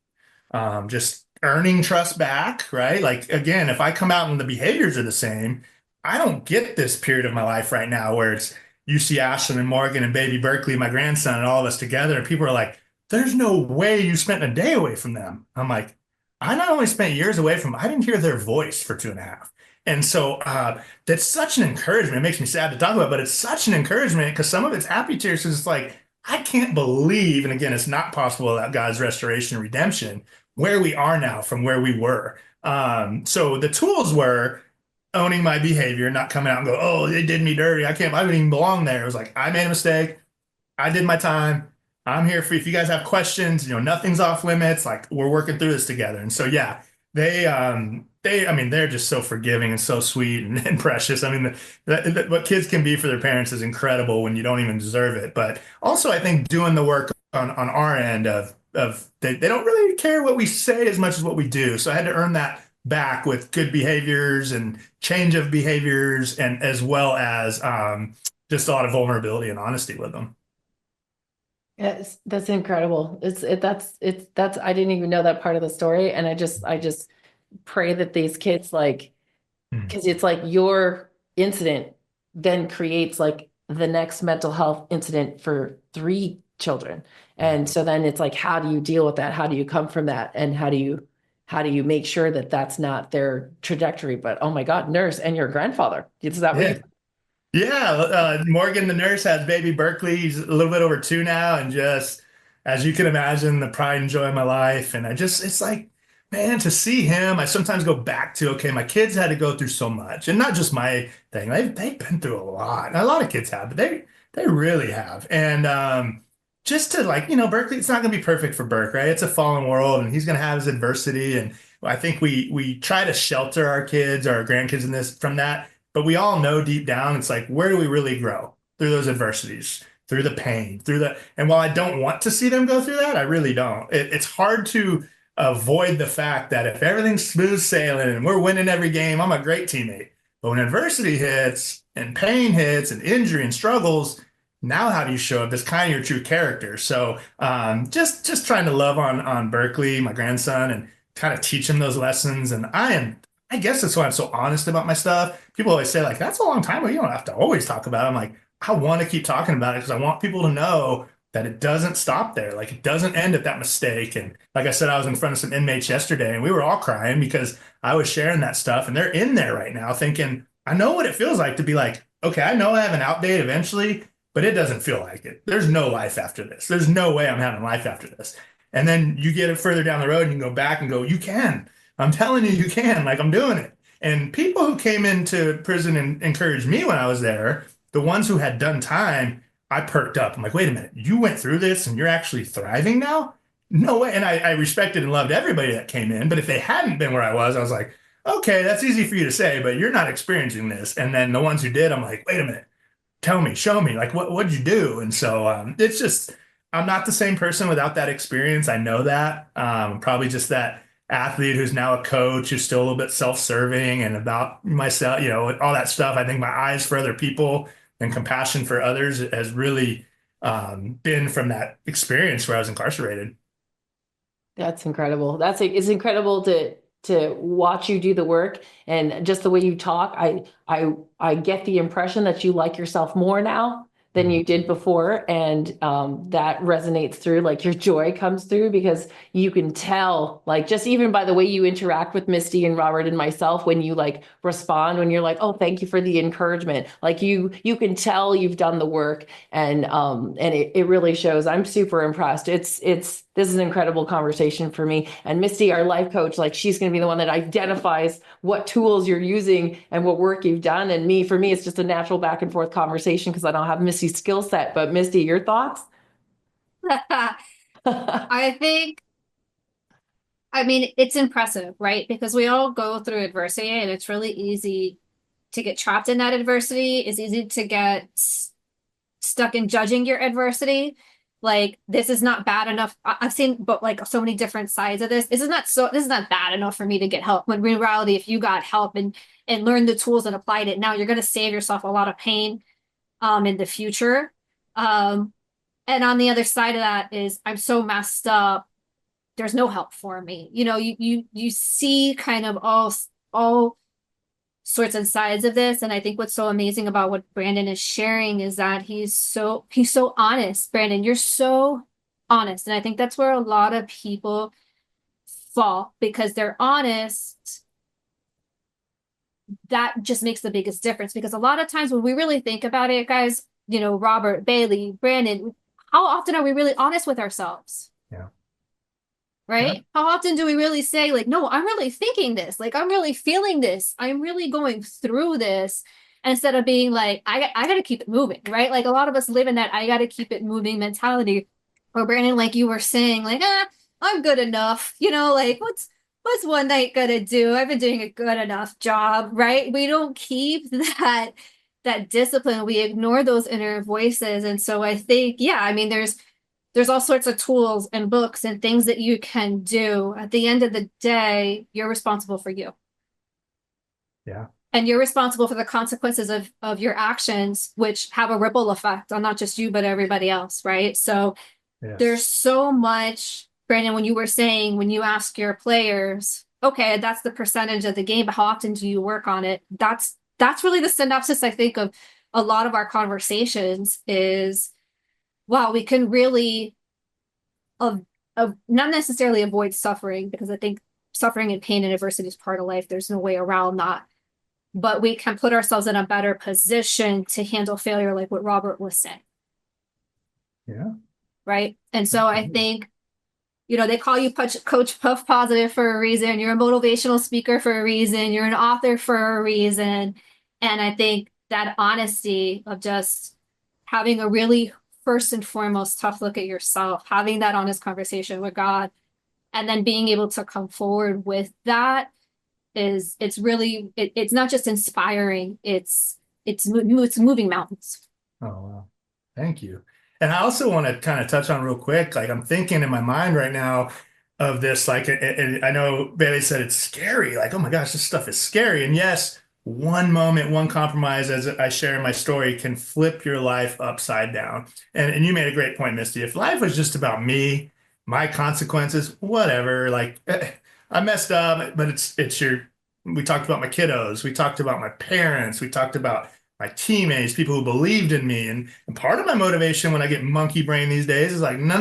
just earning trust back, right? Like, again, if I come out and the behaviors are the same, I don't get this period of my life right now where it's you see Ashlyn and Morgan and baby Berkeley, my grandson, and all of us together. And people are like, there's no way you spent a day away from them. I'm like, I not only spent years away from them, I didn't hear their voice for 2.5. And so that's such an encouragement. It makes me sad to talk about, but it's such an encouragement because some of it's happy tears because it's like, I can't believe, and again, it's not possible without God's restoration and redemption, where we are now from where we were. So the tools were owning my behavior, not coming out and go, oh, they did me dirty. I don't even belong there. It was like, I made a mistake. I did my time. I'm here for you. If you guys have questions, nothing's off limits. Like we're working through this together. And so, yeah, I mean, they're just so forgiving and so sweet and precious. I mean, what kids can be for their parents is incredible when you don't even deserve it. But also, I think doing the work on our end of they don't really care what we say as much as what we do. So I had to earn that back with good behaviors and change of behaviors, and as well as just a lot of vulnerability and honesty with them. Yes, that's incredible. That's I didn't even know that part of the story. And I just pray that these kids because it's like your incident then creates like the next mental health incident for 3 children. And so then it's like, how do you deal with that? How do you come from that? And how do you make sure that that's not their trajectory? But oh my God, nurse and your grandfather. Is that what Yeah. you? Yeah, Morgan, the nurse, has baby Berkeley. He's a little bit over 2 now, and just as you can imagine, the pride and joy of my life. And it's like, man, to see him, I sometimes go back to, okay, my kids had to go through so much, and not just my thing. They've been through a lot. And a lot of kids have, but they really have. And just to like, Berkeley, it's not going to be perfect for Burke, right? It's a fallen world, and he's going to have his adversity. And I think we try to shelter our kids, our grandkids in this from that. But we all know deep down, it's like, where do we really grow? Through those adversities, through the pain, and while I don't want to see them go through that, I really don't. It's hard to avoid the fact that if everything's smooth sailing and we're winning every game, I'm a great teammate. But when adversity hits and pain hits and injury and struggles, now how do you show up as kind of your true character? So just trying to love on Berkeley, my grandson, and kind of teach him those lessons. And I guess that's why I'm so honest about my stuff. People always say, like, that's a long time ago. You don't have to always talk about it. I'm like, I want to keep talking about it because I want people to know that it doesn't stop there. Like, it doesn't end at that mistake. And like I said, I was in front of some inmates yesterday and we were all crying because I was sharing that stuff. And they're in there right now thinking, I know what it feels like to be like, okay, I know I have an out date eventually, but it doesn't feel like it. There's no life after this. There's no way I'm having life after this. And then you get it further down the road and you can go back and go, you can. I'm telling you, you can. Like, I'm doing it. And people who came into prison and encouraged me when I was there, the ones who had done time, I perked up. I'm like, wait a minute, you went through this and you're actually thriving now? No way. And I respected and loved everybody that came in. But if they hadn't been where I was like, okay, that's easy for you to say, but you're not experiencing this. And then the ones who did, I'm like, wait a minute, tell me, show me, like, what'd you do? And so it's just, I'm not the same person without that experience. I know that. Probably just that athlete who's now a coach who's still a little bit self-serving and about myself, all that stuff. I think my eyes for other people and compassion for others has really been from that experience where I was incarcerated. That's incredible. It's incredible to watch you do the work, and just the way you talk. I get the impression that you like yourself more now than you did before. And that resonates through, like, your joy comes through because you can tell, like, just even by the way you interact with Misty and Robert and myself, when you like respond, when you're like, oh, thank you for the encouragement. Like, you can tell you've done the work, and it really shows. I'm super impressed. This is an incredible conversation for me. And Misty, our life coach, like, she's going to be the one that identifies what tools you're using and what work you've done. And for me, it's just a natural back and forth conversation because I don't have Misty's skill set. But Misty, your thoughts? I think, I mean, it's impressive, right? Because we all go through adversity and it's really easy to get trapped in that adversity. It's easy to get stuck in judging your adversity. Like, this is not bad enough. I've seen, but like, so many different sides of this. This is not bad enough for me to get help. When in reality, if you got help and learned the tools and applied it, now you're going to save yourself a lot of pain in the future. And on the other side of that is, I'm so messed up. There's no help for me. You see kind of all sorts and sides of this. And I think what's so amazing about what Brandon is sharing is that he's so honest. Brandon, you're so honest. And I think that's where a lot of people fall, because they're honest. That just makes the biggest difference, because a lot of times when we really think about it, guys, Robert, Bailey, Brandon, how often are we really honest with ourselves? Yeah. Right? Yeah. How often do we really say, like, no, I'm really thinking this, like, I'm really feeling this, I'm really going through this, instead of being like, I got to keep it moving, right? Like, a lot of us live in that I got to keep it moving mentality. Or Brandon, like you were saying, like, I'm good enough, like, what's one night gonna do? I've been doing a good enough job, right? We don't keep that discipline. We ignore those inner voices. And so I think, yeah, I mean, there's all sorts of tools and books and things that you can do. At the end of the day, you're responsible for you. Yeah. And you're responsible for the consequences of your actions, which have a ripple effect on not just you, but everybody else, right? So Yes. There's so much, Brandon, when you were saying, when you ask your players, okay, that's the percentage of the game, but how often do you work on it? That's really the synopsis, I think, of a lot of our conversations is, wow, we can really of not necessarily avoid suffering, because I think suffering and pain and adversity is part of life. There's no way around that. But we can put ourselves in a better position to handle failure, like what Robert was saying. Yeah. Right. And so I think, they call you Coach Puff Positive for a reason. You're a motivational speaker for a reason. You're an author for a reason. And I think that honesty of just having a really first and foremost tough look at yourself, having that honest conversation with God, and then being able to come forward with that it's really, it's not just inspiring, it's moving mountains. Oh, wow. Thank you. And I also want to kind of touch on real quick, like I'm thinking in my mind right now of this, like, and I know Bailey said it's scary, like, oh my gosh, this stuff is scary. And yes, one moment, one compromise, as I share in my story, can flip your life upside down. And you made a great point, Misty. If life was just about me, my consequences, whatever, like I messed up, but we talked about my kiddos, we talked about my parents, we talked about my teammates, people who believed in me. And part of my motivation when I get monkey brain these days is like, no.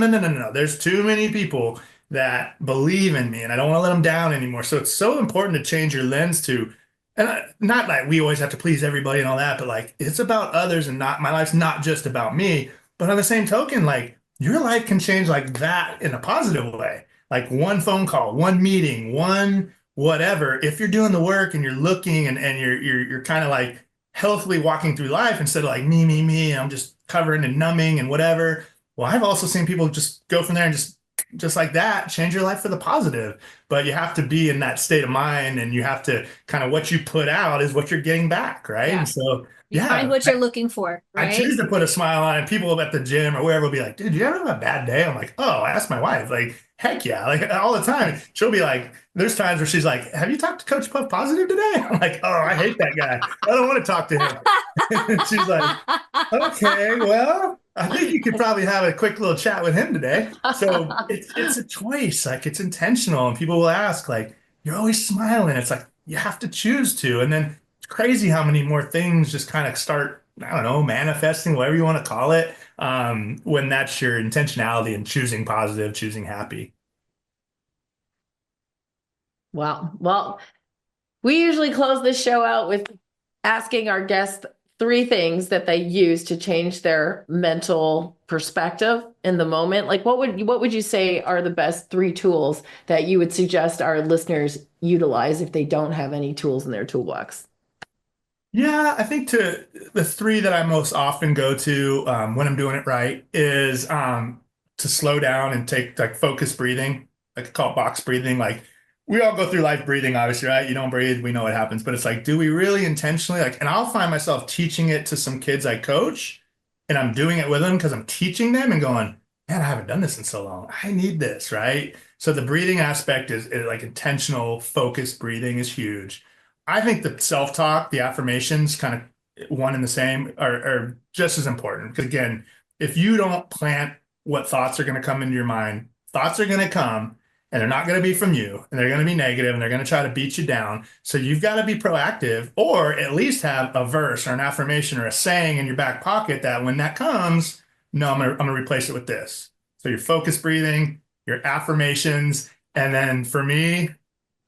There's too many people that believe in me and I don't want to let them down anymore. So it's so important to change your lens to, and not like we always have to please everybody and all that, but like it's about others and not, my life's not just about me. But on the same token, like your life can change like that in a positive way. Like one phone call, one meeting, one whatever. If you're doing the work and you're looking and you're kind of like healthily walking through life instead of like me, I'm just covering and numbing and whatever. Well, I've also seen people just go from there and just like that, change your life for the positive. But you have to be in that state of mind and you have to kind of what you put out is what you're getting back. Right. Yeah. And so, you find what you're looking for. Right? I choose to put a smile on and people at the gym or wherever will be like, dude, you ever have a bad day? I'm like, oh, ask my wife. Like, heck yeah. Like all the time. She'll be like, there's times where she's like, have you talked to Coach Puff Positive today? I'm like, oh, I hate that guy. I don't want to talk to him. And she's like, okay, well, I think you could probably have a quick little chat with him today. So it's a choice. Like it's intentional. And people will ask, like, you're always smiling. It's like, you have to choose to. And then it's crazy how many more things just kind of start, I don't know, manifesting, whatever you want to call it, when that's your intentionality and choosing positive, choosing happy. Wow. Well, we usually close this show out with asking our guests 3 things that they use to change their mental perspective in the moment. Like what would you say are the best 3 tools that you would suggest our listeners utilize if they don't have any tools in their toolbox? Yeah, I think the 3 that I most often go to when I'm doing it right is to slow down and take like focused breathing. I call it box breathing. Like we all go through life breathing, obviously, right? You don't breathe, we know what happens, but it's like, do we really intentionally like, and I'll find myself teaching it to some kids I coach and I'm doing it with them because I'm teaching them and going, man, I haven't done this in so long. I need this, right? So the breathing aspect is like intentional, focused breathing is huge. I think the self-talk, the affirmations, kind of one and the same, are just as important. Because again, if you don't plant what thoughts are going to come into your mind, thoughts are going to come and they're not going to be from you and they're going to be negative and they're going to try to beat you down. So you've got to be proactive or at least have a verse or an affirmation or a saying in your back pocket that when that comes, no, I'm going to replace it with this. So your focused breathing, your affirmations, and then for me,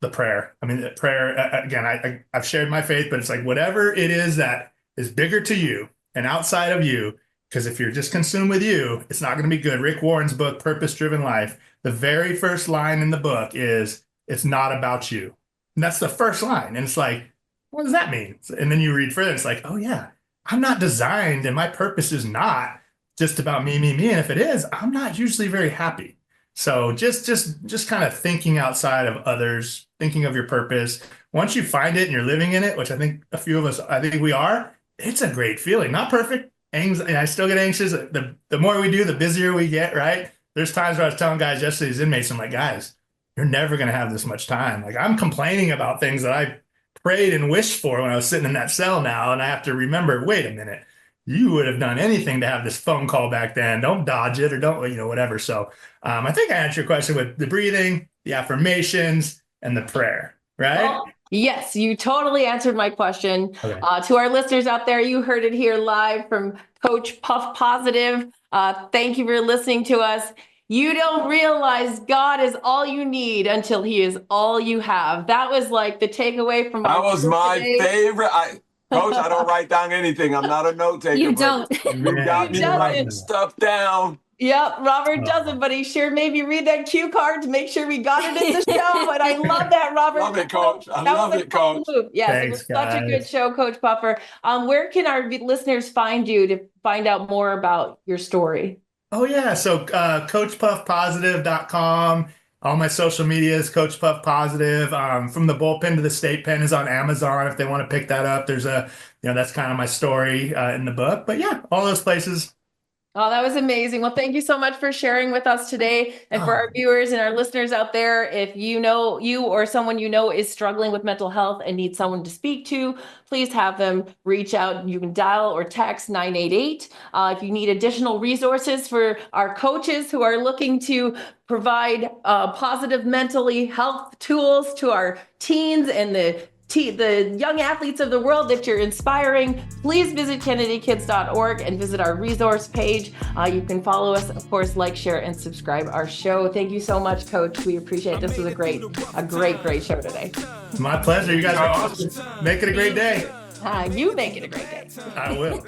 the prayer. I mean, the prayer, again, I've shared my faith, but it's like whatever it is that is bigger to you and outside of you, because if you're just consumed with you, it's not going to be good. Rick Warren's book, Purpose Driven Life, the very first line in the book is, it's not about you. And that's the first line. And it's like, what does that mean? And then you read further, it's like, oh yeah, I'm not designed and my purpose is not just about me. And if it is, I'm not usually very happy. So just kind of thinking outside of others, thinking of your purpose. Once you find it and you're living in it, which I think a few of us, I think we are, it's a great feeling. Not perfect. I still get anxious. The more we do, the busier we get, right? There's times where I was telling guys yesterday, these inmates, I'm like, guys, you're never going to have this much time. Like I'm complaining about things that I prayed and wished for when I was sitting in that cell now. And I have to remember, wait a minute. You would have done anything to have this phone call back then. Don't dodge it or don't, whatever. So I think I answered your question with the breathing, the affirmations, and the prayer, right? Well, yes, you totally answered my question. Okay. To our listeners out there, you heard it here live from Coach Puff Positive. Thank you for listening to us. You don't realize God is all you need until he is all you have. That was like the takeaway from That was my today. favorite. Coach, I don't write down anything. I'm not a note taker. You don't. You got me You don't. writing stuff down. Yep, Robert doesn't, but he sure made me read that cue card to make sure we got it in the show. And I love that, Robert. Love it, Coach. I That love was a it, Coach. cool move. Yes, it Thanks, was such a good guys. show, Coach Puffer. Where can our listeners find you to find out more about your story? Oh, yeah. So coachpuffpositive.com. All my social media is Coach Puff Positive. From the bullpen to the state pen is on Amazon if they want to pick that up. There's that's kind of my story in the book. But yeah, all those places. Oh, that was amazing. Well, thank you so much for sharing with us today. And for our viewers and our listeners out there, if you or someone you know is struggling with mental health and needs someone to speak to, please have them reach out. You can dial or text 988. If you need additional resources for our coaches who are looking to provide positive mentally health tools to our teens and the young athletes of the world that you're inspiring, please visit kennedykids.org and visit our resource page. You can follow us, of course, like, share, and subscribe our show. Thank you so much, Coach. We appreciate it. This was a great show today. My pleasure. You guys are awesome. Make it a great day. You make it a great day. I will.